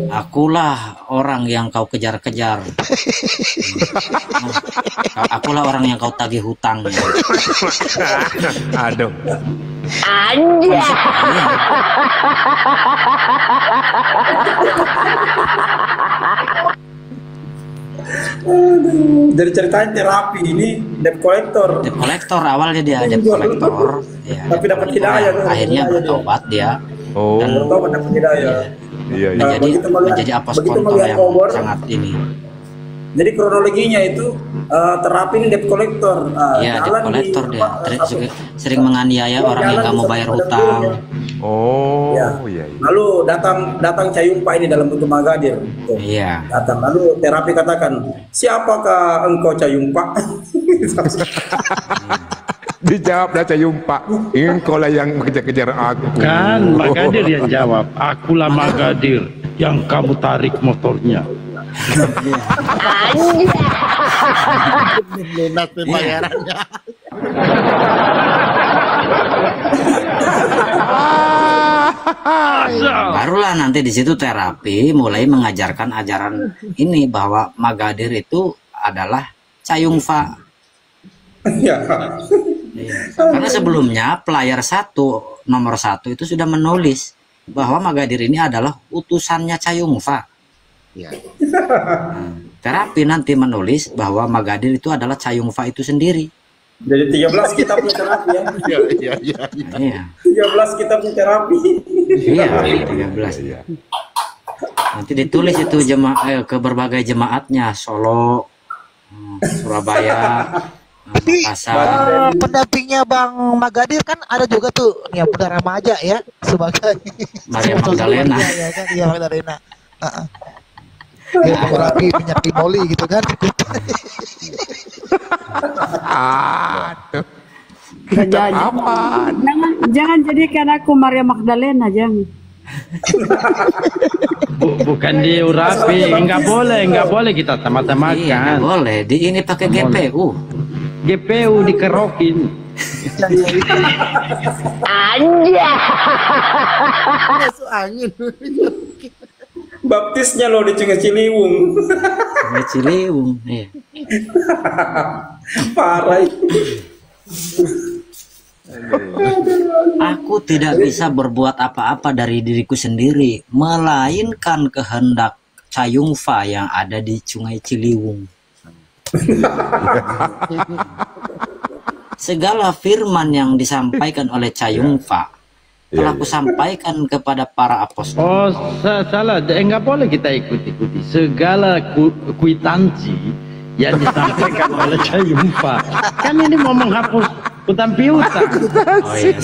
Akulah orang yang kau kejar-kejar. Akulah orang yang kau tagih hutangnya. Aduh. Anjay. Dari ceritanya terapi ini debt collector. Debt collector awalnya dia debt collector, ya, Tapi debt dapat collector. hidayah, kan? Akhirnya Hidayah dia. bertobat dia Oh. dan Bertobat dapat hidayah. Iya iya. menjadi begitu melihat- menjadi apos begitu kontol melihat yang obor. sangat ini. Jadi kronologinya itu terapi ini debt collector. Iya, debt Jalan collector di- dia. Sering menganiaya orang yang nggak mau bayar hutang. Oh Ya. iya iya. Lalu datang Cayumpa ini dalam bentuk Magadir. Tuh. Iya. Datang lalu terapi katakan, siapakah engkau Cayumpa? Dijawab dah Cayumpa. Engkau lah yang kejar-kejar aku. Kan Magadir yang jawab, akulah Magadir yang kamu tarik motornya. Anjay. Lunas pembayarannya. Barulah nanti di situ terapi mulai mengajarkan ajaran ini bahwa Magadir itu adalah Cayungfa. Ya. Iya. Karena sebelumnya player nomor satu itu sudah menulis bahwa Magadir ini adalah utusannya Cayungfa. Ya. Terapi nanti menulis bahwa Magadir itu adalah Cayungfa itu sendiri. Jadi 13 kita punya terapi ya. Iya. Iya, 13 kita punya terapi. iya, 13. Iya. Nanti ditulis itu ke berbagai jemaatnya, Solo, Surabaya, Makassar. Pendampingnya Bang Magadir kan ada juga tuh yang muda remaja ya sebagai Maria Magdalena. Ya kan, iya Magdalena. Ya, terapi minyak timoli gitu kan. Aduh. Jangan, jangan jadikan aku Maria Magdalena, jangan. Bukan di Urapi, enggak boleh kita Iya, sama-samakan. nggak boleh. Di ini pakai GPU. GPU dikerokin. Anjay. Masuk angin. Baptisnya loh di Sungai Ciliwung. Sungai Ciliwung. Iya. Parah. Aku tidak bisa berbuat apa-apa dari diriku sendiri, melainkan kehendak Cayungfa yang ada di Sungai Ciliwung. Segala firman yang disampaikan oleh Cayungfa telah aku sampaikan kepada para apostol. Oh, salah. Enggak boleh kita ikuti segala kwitansi yang disampaikan oleh Cayumpa. Kan ini mau menghapus hutang piutang. Oh iya.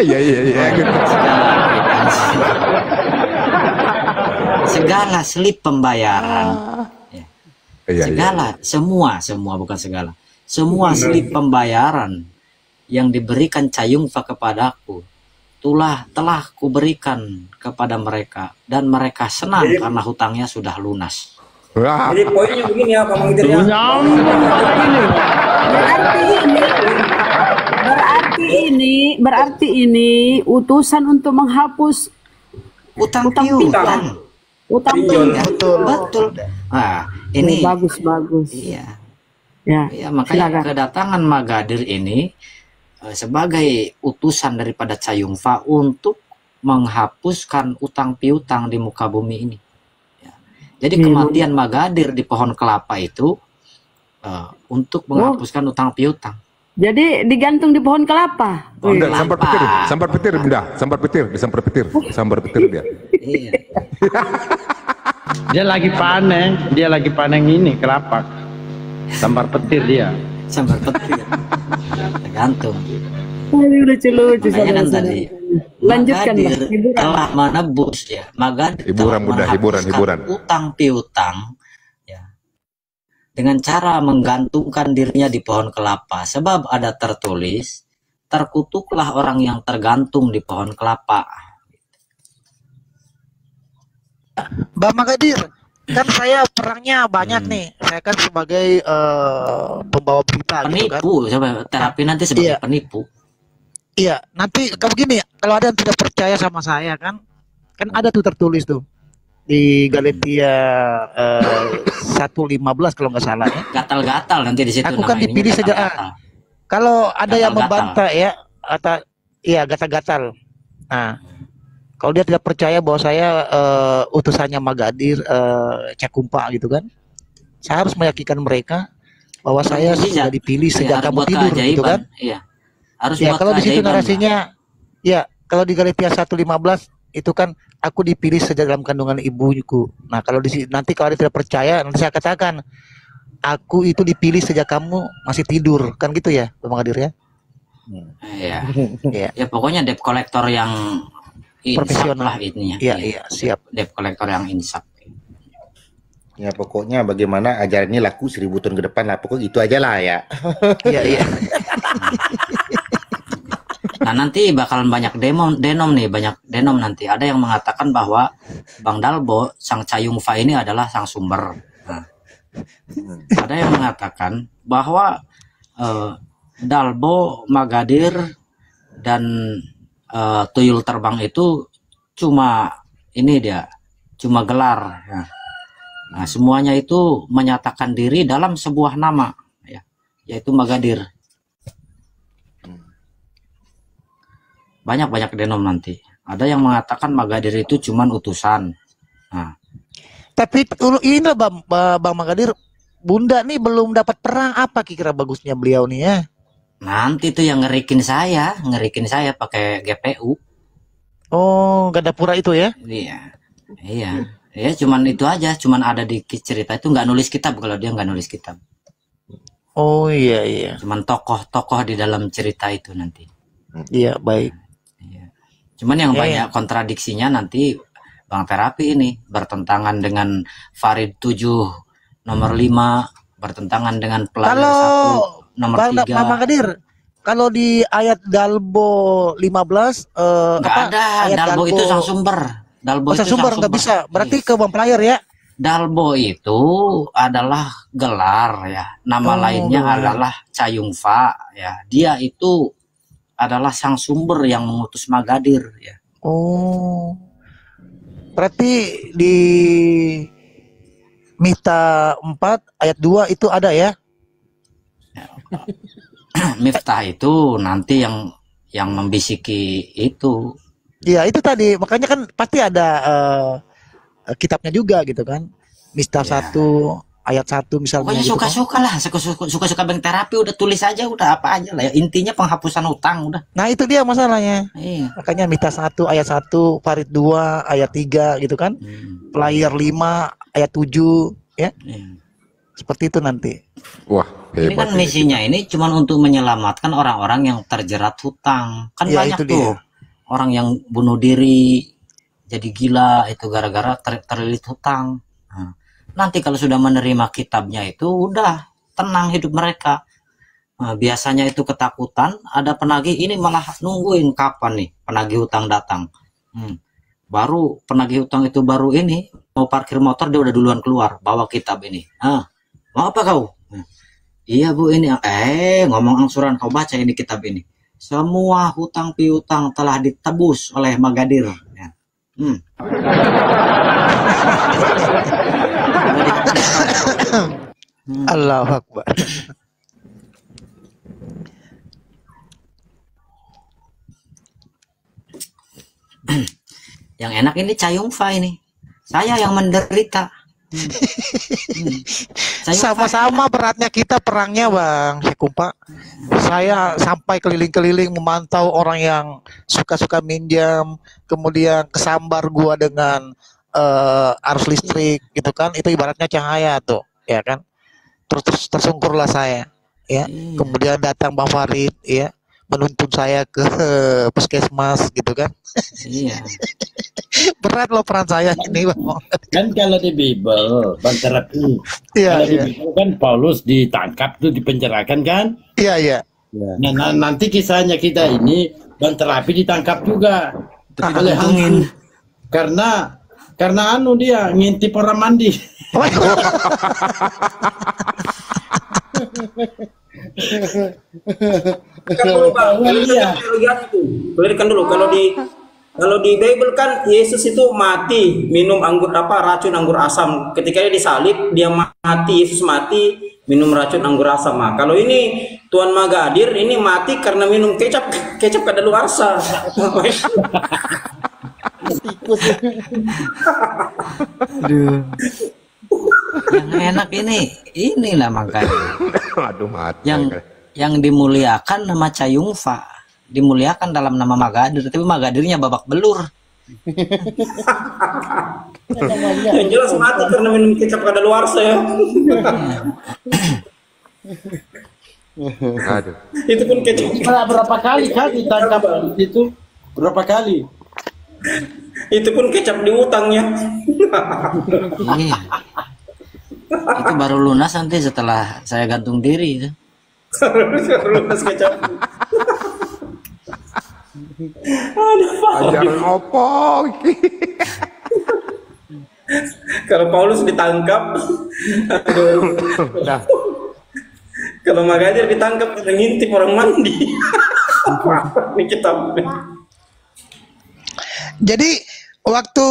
Iya iya iya. Segala slip pembayaran. Ya. Iya iya. Segala, semua bukan segala. Semua slip pembayaran yang diberikan Cayungfa kepadaku telah kuberikan kepada mereka, dan mereka senang karena hutangnya sudah lunas. Wah, Jadi poinnya begini ya, Bang Idris ya. Berarti ini utusan untuk menghapus Utang Utang piutang. utang Pinjol. piutang. Betul. Nah, ini Bagus. iya. Ya. Ya, makanya Silakan. kedatangan Magadir ini sebagai utusan daripada Cayungfa untuk menghapuskan utang piutang di muka bumi ini. Ya. Jadi Iya, kematian Magadir di pohon kelapa itu untuk menghapuskan utang piutang. Jadi digantung di pohon kelapa. enggak, Kelapa. sambar petir, benda, sambar petir dia. Iya. Dia lagi panen ini kelapa. Sambar petir dia. Sambar petir. Tergantung. Ini lucu-lucu. Makanya kan saudara-saudara. tadi Lanjutkan lah. Magadir Hiburan. telah menebus ya. Magadir Hiburan, telah Bunda, menghapuskan hiburan. utang piutang ya, dengan cara menggantungkan dirinya di pohon kelapa. Sebab ada tertulis, terkutuklah orang yang tergantung di pohon kelapa. Bang Magadir, kan saya perangnya banyak nih. Saya kan sebagai pembawa berita gitu kan. Penipu, coba terapi nanti sebagai Iya. penipu. Iya, nanti kalau begini, kalau ada yang tidak percaya sama saya kan ada tuh tertulis tuh di Galatia 1:15 kalau nggak salah ya. Gatal-gatal nanti di situ. Aku kan nama ininya dipilih saja. gatal-gatal. Kalau ada yang Gatal-gatal. membantah ya, atau iya gatal-gatal. Nah, kalau dia tidak percaya bahwa saya utusannya Magadir Cakumpa gitu kan, saya harus meyakinkan mereka bahwa saya Mujizat. sudah dipilih Ya, sejak harus kamu buat tidur gitu keajaiban. kan. Iya. Harus Ya buat kalau di situ keajaiban, Pak. narasinya, ya kalau di Galatia 1:15 itu kan aku dipilih sejak dalam kandungan ibuku. Nah kalau di nanti kalau ada tidak percaya, nanti saya katakan aku itu dipilih sejak kamu masih tidur, kan gitu ya, Bang Magadir ya? Iya. Iya. Ya pokoknya debt collector yang insaf Profesional. lah ininya. Iya, iya, siap. Debt collector yang insaf. Ya pokoknya bagaimana ajaran ini laku 1000 tahun ke depan lah. Pokoknya itu aja lah ya. Iya, iya. Nah nanti bakalan banyak denom nih, banyak denom nanti. Ada yang mengatakan bahwa Bang Dalbo, sang Cayungfa ini adalah sang sumber. Nah, ada yang mengatakan bahwa Dalbo, Magadir, dan tuyul terbang itu cuma ini dia, cuma gelar. Nah, semuanya itu menyatakan diri dalam sebuah nama, ya, yaitu Magadir. Banyak denom nanti. Ada yang mengatakan Magadir itu cuman utusan. Nah, Tapi ini lah Bang Magadir, Bunda nih belum dapat perang, apa kira bagusnya beliau nih ya? nanti tuh yang ngerikin saya pakai GPU. Oh, Gandapura itu ya? Iya. Ya cuman itu aja, cuman ada di cerita itu, nggak nulis kitab. Kalau dia nggak nulis kitab, Oh iya. cuman tokoh-tokoh di dalam cerita itu nanti. Iya, baik. Cuman yang Ya, banyak kontradiksinya nanti Bang Terapi ini bertentangan dengan Farid 7 nomor 5, bertentangan dengan Pelayar Kalau 1 nomor Bang 3. Magadir, kalau di ayat Dalbo 15 Nggak ada, ayat Dalbo itu sang sumber. Dalbo Oh, itu sumber sang nggak bisa. Berarti Iya. ke Bang Pelayar ya? Dalbo itu adalah gelar ya. Nama Oh, lainnya gelar. adalah Cayungfa ya. Dia itu adalah sang sumber yang mengutus Magadir ya. Oh. Berarti di Mita 4 ayat 2 itu ada ya? Miftah itu nanti yang membisiki itu. Iya, itu tadi. Makanya kan pasti ada kitabnya juga gitu kan. Mita Ya. 1 ayat 1 misalnya Pokoknya gitu kan. suka-suka lah, suka-suka Bang Terapi udah tulis aja, udah apa aja lah ya. Intinya penghapusan hutang udah. Nah, itu dia masalahnya. Iya. Makanya Mita 1 ayat 1, Farid 2 ayat 3 gitu kan. Pelayar 5 ayat 7 ya. Iya. Seperti itu nanti. Wah, Ini kan hebat. misinya ini cuman untuk menyelamatkan orang-orang yang terjerat hutang. Kan Ya, banyak itu tuh dia. orang yang bunuh diri jadi gila itu gara-gara terlilit hutang. Nah, nanti kalau sudah menerima kitabnya itu udah tenang hidup mereka. biasanya itu ketakutan, ada penagih ini malah nungguin kapan nih penagih hutang datang. Baru penagih hutang itu baru ini mau parkir motor, dia udah duluan keluar bawa kitab ini. Mau apa kau? Iya Bu, ini ngomong angsuran, kau baca ini kitab ini. Semua hutang piutang telah ditebus oleh Magadir. Ya. Allahu Akbar. Yang enak ini Cayungfa ini. Saya yang menderita. Sama-sama beratnya kita perangnya Bang Syakumpa. Saya sampai keliling-keliling memantau orang yang suka-suka minjam, kemudian kesambar gua dengan arus listrik gitu kan. Itu ibaratnya cahaya tuh, ya kan. Terus tersungkurlah saya, ya. Kemudian datang Bang Farid, ya, menuntun saya ke puskesmas gitu kan. Iya. Berat loh peran saya ini Bang. Kan kalau di Bible, Bang Terapi, Iya, kalau di iya. Bible kan Paulus ditangkap tuh, dipenjarakan kan? Iya, iya. Nah, nanti kisahnya kita ini, Bang Terapi ditangkap juga oleh hantu. Karena anu dia ngintip orang mandi. Berikan dulu kalau di Bible kan Yesus itu mati minum racun anggur asam. Ketika dia disalib, dia mati, Yesus mati minum racun anggur asam. Nah, kalau ini Tuan Magadir ini mati karena minum kecap kadaluarsa. Aduh. Yang enak inilah makanya. Aduh, mati. Yang dimuliakan nama Cayungfa, dimuliakan dalam nama Magadir, tapi Magadirnya babak belur. Yang jelas mati karena minum kecap kadaluarsa ya. Aduh. Itu pun kecap. Berapa kali kan ditangkap itu? Berapa kali? Itu pun kecap di utangnya. Iya. Itu baru lunas nanti setelah saya gantung diri itu. Lunas kecap. Ajaran opo iki. Kalau Paulus ditangkap, aduh. Dah. Kalau Magadir ditangkap karena ngintip orang mandi. Ini kitab. Jadi waktu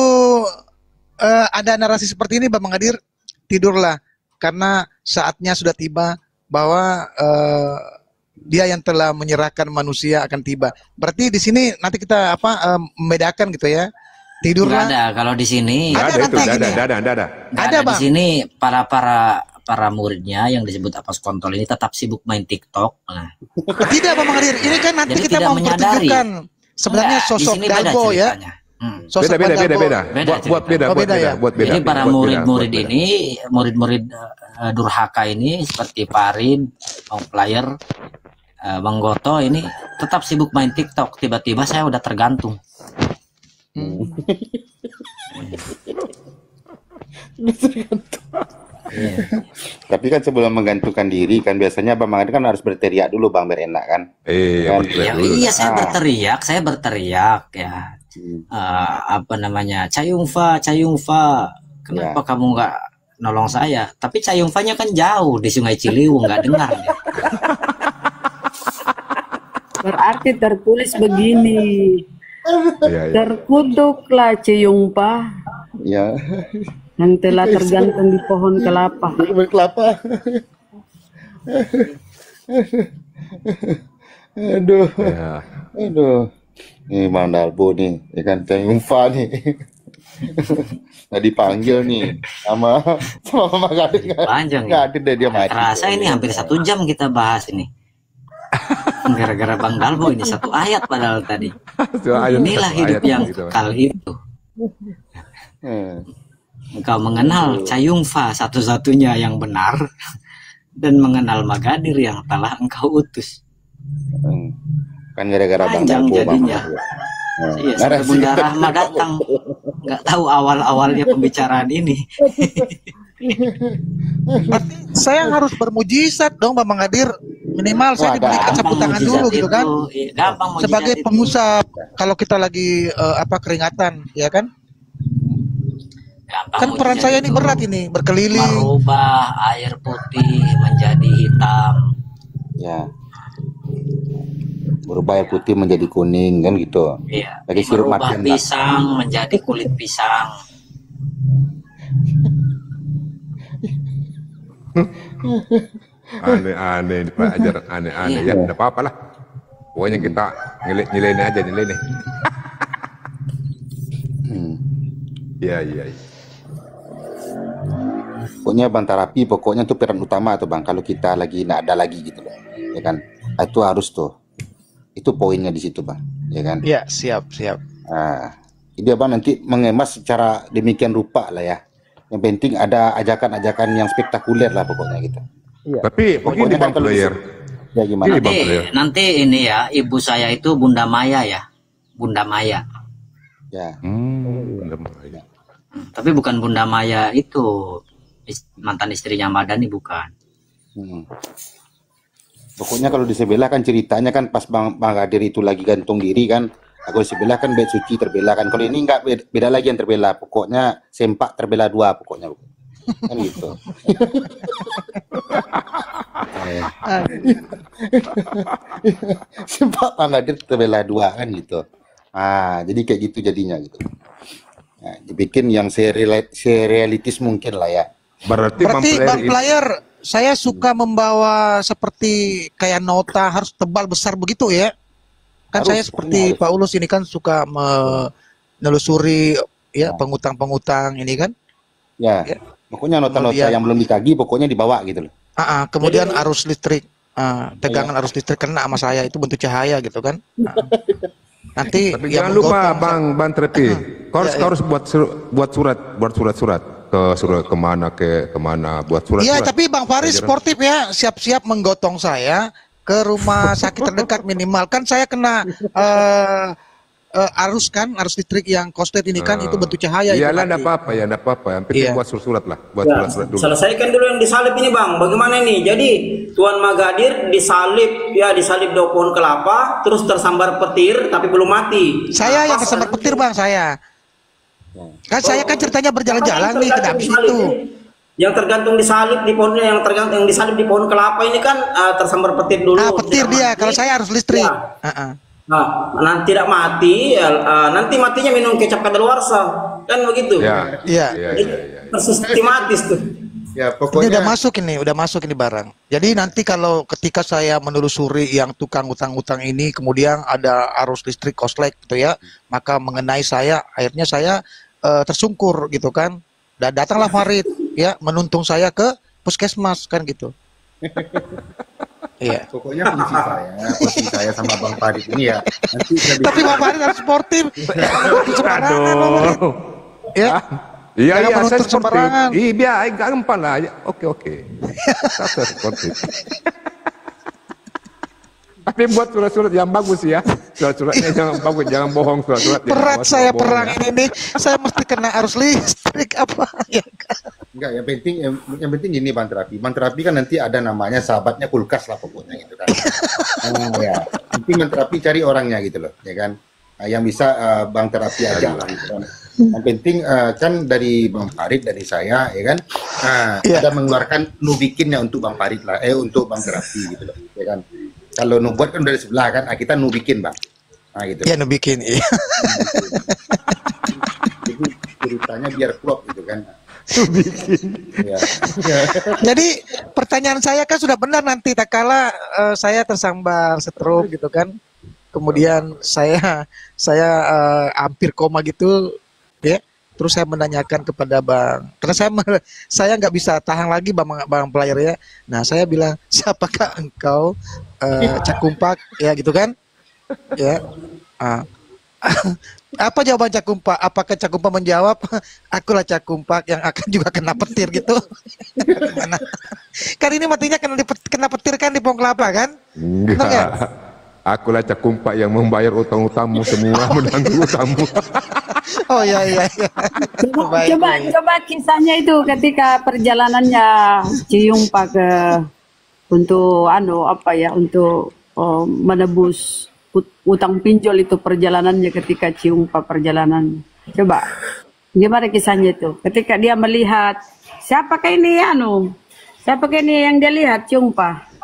ada narasi seperti ini Bang Magadir, tidurlah karena saatnya sudah tiba bahwa dia yang telah menyerahkan manusia akan tiba. Berarti di sini nanti kita membedakan gitu ya. Tidurlah. Nggak ada kalau di sini. Ada itu, ada. Nggak ada di sini para muridnya yang disebut Apos Kontol ini tetap sibuk main TikTok. Nah. Tidak Bang Magadir, ini kan nanti Jadi kita tidak mau menyadari. mempertunjukkan sebenarnya Enggak, sosok di sini beda Galbo ya. ceritanya. Sosok Beda. Beda Buat beda. ya? Jadi para murid-murid ini, murid-murid durhaka ini seperti Parin, Bang Player, Bang Goto ini tetap sibuk main TikTok. Tiba-tiba saya udah tergantung. Tapi kan sebelum menggantungkan diri kan biasanya Bang Magadir kan harus berteriak dulu Bang biar enak kan. Iya, Iya, saya berteriak ya. Apa namanya? Cayungfa. Kenapa kamu nggak nolong saya? Tapi Cayungfanya kan jauh di Sungai Ciliwung, nggak dengar. Berarti tertulis begini. Iya. Terkutuklah Cayungfa Ya. yang telah tergantung di pohon kelapa. Kelapa. Aduh. Ya. Aduh. Nih Bang Dalbo nih, ikan Cayungfa nih. Tadi dipanggil nih sama Bang Magadir. Panjang. Nggak ada deh dia mati. Terasa ini hampir 1 jam kita bahas ini. Gara-gara Bang Dalbo ini 1 ayat padahal tadi. Inilah hidup yang kekal itu. Engkau mengenal Cayungfa satu-satunya yang benar dan mengenal Magadir yang telah engkau utus. Kan gara-gara Bang Panjang Dalbo Bang. jadinya. Iya, Bunda Rahma datang. Nggak tahu awal-awalnya pembicaraan ini. Berarti saya harus bermujizat dong Bang Magadir Minimal saya Wah, diberikan sapu Gampang tangan mujizat dulu gitu kan. itu, gampang mujizat Sebagai itu. pengusaha, kalau kita lagi keringatan, ya kan? Gampang Kan peran mujizat saya ini itu berat ini, berkeliling. merubah air putih menjadi hitam. Ya. Berubah air putih menjadi kuning kan gitu. Iya. Dari sirup Merubah makan lah. pisang menjadi kulit pisang. Aneh-aneh Pak, ajaran aneh-aneh ya. Enggak apa-apa lah. Pokoknya kita nilai aja nilai nih. Iya, iya. Pokoknya Bang Terapi, pokoknya itu peran utama tuh Bang. Kalau kita lagi nggak ada lagi gitu loh, ya kan? Itu harus tuh. Itu poinnya di situ Bang, ya kan? Ya, siap. Nah, dia Bang nanti mengemas secara demikian rupa lah ya. Yang penting ada ajakan-ajakan yang spektakuler lah pokoknya gitu. Tapi begini Bang kalau Player. Ya gimana? Gini, Bang Player. Nanti ini ya, ibu saya itu Bunda Maya ya. Bunda Maya. Ya. Tapi bukan Bunda Maya itu mantan istrinya Madani, bukan. Pokoknya kalau di sebelah kan ceritanya kan pas Bang Hadir itu lagi gantung diri kan. Aku di sebelah kan bed suci terbela kan. Kalau ini enggak, beda lagi yang terbela. Pokoknya sempak terbela dua pokoknya. Kan gitu. Sempak Bang Hadir terbela dua kan gitu. Jadi kayak gitu jadinya gitu. Nah, dibikin yang serealitis mungkin lah ya. Berarti Bang Player, saya suka membawa seperti kayak nota harus tebal besar begitu ya. Kan Harus, saya seperti Pak Ulus ini kan suka menelusuri ya pengutang-pengutang ini kan. Ya. Pokoknya nota-nota yang belum ditagih pokoknya dibawa gitu loh. Kemudian arus listrik, tegangan arus listrik kena sama saya itu bentuk cahaya gitu kan. Nanti tapi jangan lupa Bang Trepi, kau harus buat surat kemana buat surat. Iya, tapi Bang Faris sportif ya, siap-siap menggotong saya ke rumah sakit terdekat minimal. Kan saya kena arus listrik yang korslet ini kan itu bentuk cahaya. Iyalah, enggak apa-apa ya, enggak apa-apa. Yang penting buat surat lah, buat surat dulu. Selesaikan dulu yang disalib ini Bang. Bagaimana nih? Jadi Tuan Magadir disalib di pohon kelapa, terus tersambar petir tapi belum mati. Saya yang tersambar petir Bang saya. Kan saya kan ceritanya berjalan-jalan nih ke habis itu. Yang tergantung disalib di pohonnya, yang disalib di pohon kelapa ini kan tersambar petir dulu. Petir dia. Kalau saya harus listrik. Nah, nanti tidak mati, nanti matinya minum kecap kadaluarsa, kan begitu? Iya. Sistematis tuh. Ya, Ini pokoknya udah masuk ini barang. Jadi nanti kalau ketika saya menelusuri yang tukang utang-utang ini, kemudian ada arus listrik koslek gitu ya, maka mengenai saya, akhirnya saya tersungkur gitu kan. Dan datanglah Farid ya menuntung saya ke puskesmas kan gitu. Iya. Pokoknya posisi saya sama Bang Farid ini ya. Nanti tapi Bang Farid harus sportif. Aduh. Ya. Iya, saya sportif. Sembarangan. Iya, gampang lah. Oke. Saya sportif. Tapi buat surat-surat yang bagus ya. Surat-suratnya jangan bagus, jangan bohong surat-surat. Berat saya perang ini, saya mesti kena arus listrik apa ya kan? Enggak, yang penting gini Bang Terapi. Bang Terapi kan nanti ada namanya sahabatnya kulkas lah pokoknya gitu kan. Ya. Nanti Bang Terapi cari orangnya gitu loh, ya kan. Yang bisa Bang Terapi aja lah gitu kan. Yang penting kan dari Bang Farid, dari saya ya kan. Ada mengeluarkan nubikinnya untuk Bang Farid lah, untuk Bang Terapi gitu loh, ya kan. Kalau nubuat kan dari sebelah kan, kita nubikin Bang. Gitu. Iya nubikin, iya. Jadi ceritanya biar klop gitu kan. Ya. Jadi pertanyaan saya kan sudah benar nanti tak kala saya tersambar stroke gitu kan. Kemudian saya hampir koma gitu ya. Terus saya menanyakan kepada Bang, karena saya nggak bisa tahan lagi Bang Player ya. Nah saya bilang, siapakah engkau Cakumpak ya gitu kan? Ya. Apa jawaban Cakumpak? Apakah Cakumpak menjawab, akulah Cakumpak yang akan juga kena petir gitu? Kan ini matinya kena petir kan di pohon kelapa kan? Enggak. Akulah Cakumpak yang membayar utang-utangmu semua, menanggung utangmu. Oh iya. Coba kisahnya itu ketika perjalanannya Ciyung Pak ke untuk untuk menebus utang pinjol itu perjalanannya ketika Ciumpa perjalanan. Coba gimana kisahnya itu? Ketika dia melihat siapakah ini siapakah ini yang dia lihat Ciumpa?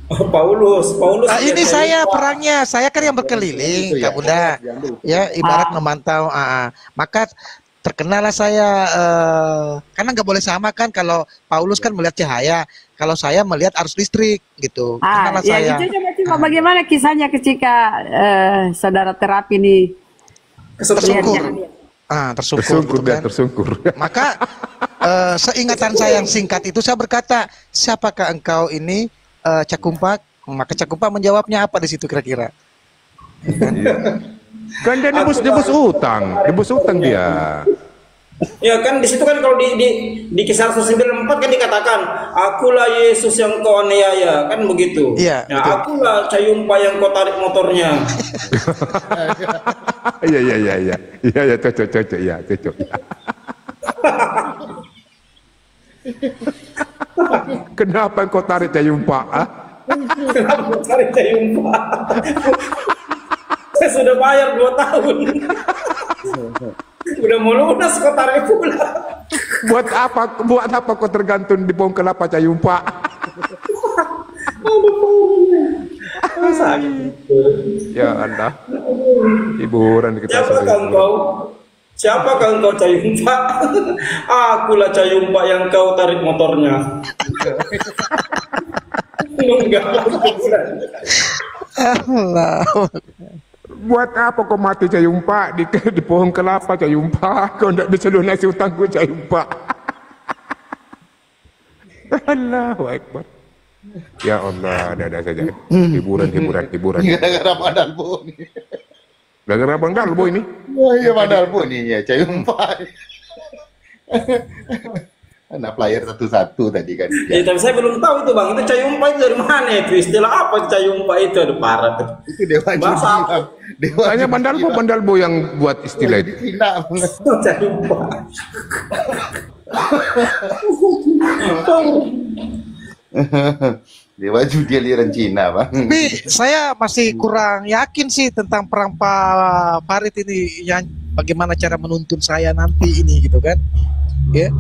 Paulus. Ini saya perangnya, saya kan yang berkeliling, Kak Bunda. Ya, ibarat memantau. Maka terkenalah saya, karena nggak boleh sama kan, kalau Paulus kan melihat cahaya, kalau saya melihat arus listrik gitu. Kenalah saya. Itu coba bagaimana kisahnya ketika saudara terapi ini tersungkur. Tersungkur gitu kan. Tersungkur. Maka seingatan saya yang singkat itu saya berkata, siapakah engkau ini? Cakumpa, maka Cakumpa menjawabnya apa di situ kira-kira? Kan dia nebus utang dia. Ya kan di situ kan kalau di kisah 94 kan dikatakan, akulah Yesus yang kau aniaya, kan begitu. Iya. Nah, akulah Cayumpa yang kau tarik motornya. Iya, cocok ya. Kenapa kau tarik Cayumpa? Kenapa kau tarik Cayumpa? Saya sudah bayar 2 tahun. Udah mau lunas kau tarik pula. Buat apa kau tergantung di pohon kelapa Cayumpa? Ya Allah, hiburan kita. Siapakah engkau Cayumpa? Akulah Cayumpa yang kau tarik motornya. Buat apa kau mati Cayumpa di pohon kelapa Cayumpa? Kau tidak bisa lunasi utangku Cayumpa. Allahu Akbar. Ya Allah, ada saja hiburan. Gara-gara Bang Dalbo nih. Gara-gara Bang Dalbo ini. Oh iya, Bang Dalbo nih ya, Cayumpa. Anak player satu-satu tadi kan. Ya, tapi saya belum tahu itu Bang, itu Cayumpa itu dari mana itu? Istilah apa Cayumpa itu? Ada parah tuh. Itu Dewa Judi. Hanya Bang Dalbo yang buat istilah itu. Cina banget. Cayumpa. Dewa Judi aliran Cina, Bang. Tapi saya masih kurang yakin sih tentang perang Farid ini, yang bagaimana cara menuntun saya nanti ini gitu kan. Ya.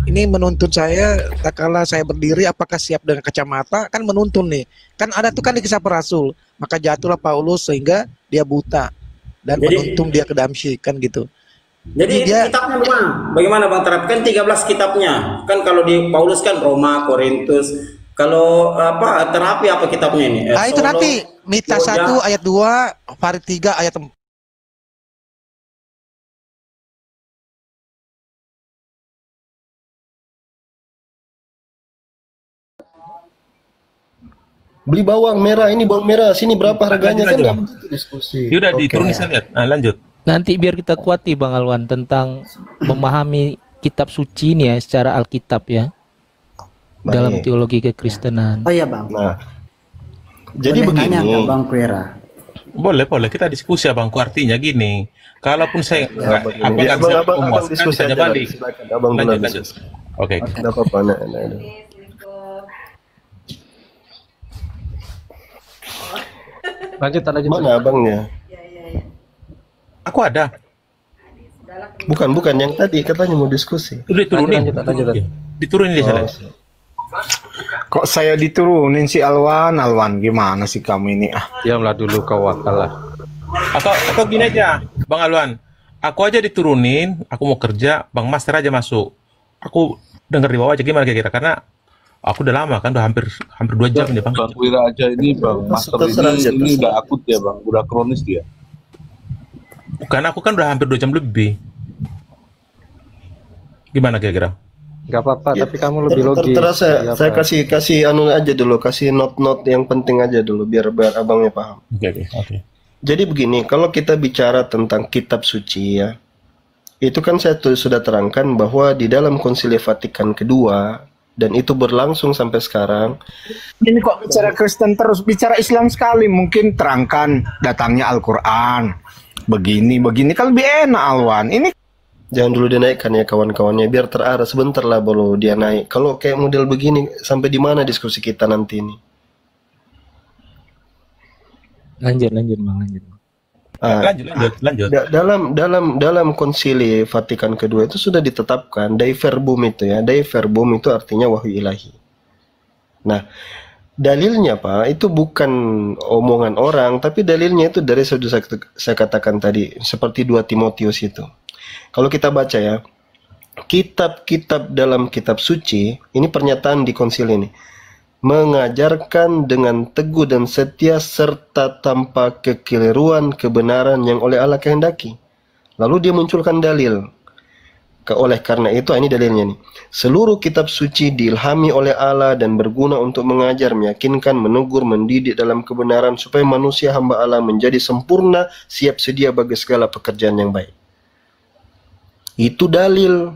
Ini menuntun saya, tak kala saya berdiri apakah siap dengan kacamata, kan menuntun nih. Kan ada tuh kan di kisah para rasul, maka jatuhlah Paulus sehingga dia buta dan menuntun dia ke Damsyik kan gitu. Jadi dia, kitabnya bagaimana Bang terapkan 13 kitabnya? Kan kalau di Paulus kan Roma, Korintus. Kalau terapi apa kitabnya ini? Itu nanti Mita 1 ayat 2, Farid 3 ayat 4. Beli bawang merah, ini bawang merah, sini berapa harganya kan nggak begitu diskusi. Yaudah diturunin saya lihat. Nah, lanjut. Nanti biar kita kuati Bang Alwan tentang memahami kitab suci ini ya secara Alkitab ya. Dalam teologi kekristenan. Oh iya Bang. Nah, jadi begini. Bang Kuera. Boleh kita diskusi Abangku, artinya gini. Kalaupun saya nggak bisa memuaskan, bisa balik. Lanjut. Oke. Tidak apa-apa. Lanjut. Mana abangnya? Aku ada. Bukan yang tadi katanya mau diskusi. Udah diturunin. Diturunin di sana. Kok saya diturunin si Alwan gimana sih kamu ini? Diamlah dulu kau wakalah. Atau gini aja, Bang Alwan. Aku aja diturunin, aku mau kerja, Bang Master aja masuk. Aku denger di bawah aja gimana kira-kira, karena aku udah lama kan, udah hampir 2 jam nih Bang. Bang Wira aja ini Bang Master ini udah akut ya Bang, udah kronis dia. Bukan, aku kan udah hampir 2 jam lebih. Gimana kira-kira? Gak apa-apa, Ya, tapi kamu lebih logis. Terasa saya kasih anu aja dulu, kasih not-not yang penting aja dulu biar abangnya paham. Oke. Jadi begini, kalau kita bicara tentang kitab suci ya, itu kan saya sudah terangkan bahwa di dalam Konsili Vatikan kedua, dan itu berlangsung sampai sekarang. Ini kok bicara Kristen terus, bicara Islam sekali, mungkin terangkan datangnya Al-Quran. Begini kan lebih enak Alwan. Ini Jangan dulu dinaikkan ya kawan-kawannya, biar terarah sebentar lah baru dia naik. Kalau kayak model begini, sampai di mana diskusi kita nanti ini? Lanjut Bang, lanjut. Lanjut. Dalam konsili Vatikan kedua itu sudah ditetapkan Dei Verbum itu ya. Dei Verbum itu artinya wahyu ilahi. Nah, dalilnya Pak, itu bukan omongan orang, tapi dalilnya itu dari sudah saya katakan tadi, seperti 2 Timotius itu. Kalau kita baca ya, kitab-kitab dalam kitab suci, ini pernyataan di konsil ini, mengajarkan dengan teguh dan setia serta tanpa kekeliruan kebenaran yang oleh Allah kehendaki. Lalu dia munculkan dalil. Oleh karena itu, ini dalilnya nih. Seluruh kitab suci diilhami oleh Allah dan berguna untuk mengajar, meyakinkan, menegur, mendidik dalam kebenaran supaya manusia hamba Allah menjadi sempurna, siap sedia bagi segala pekerjaan yang baik. Itu dalil.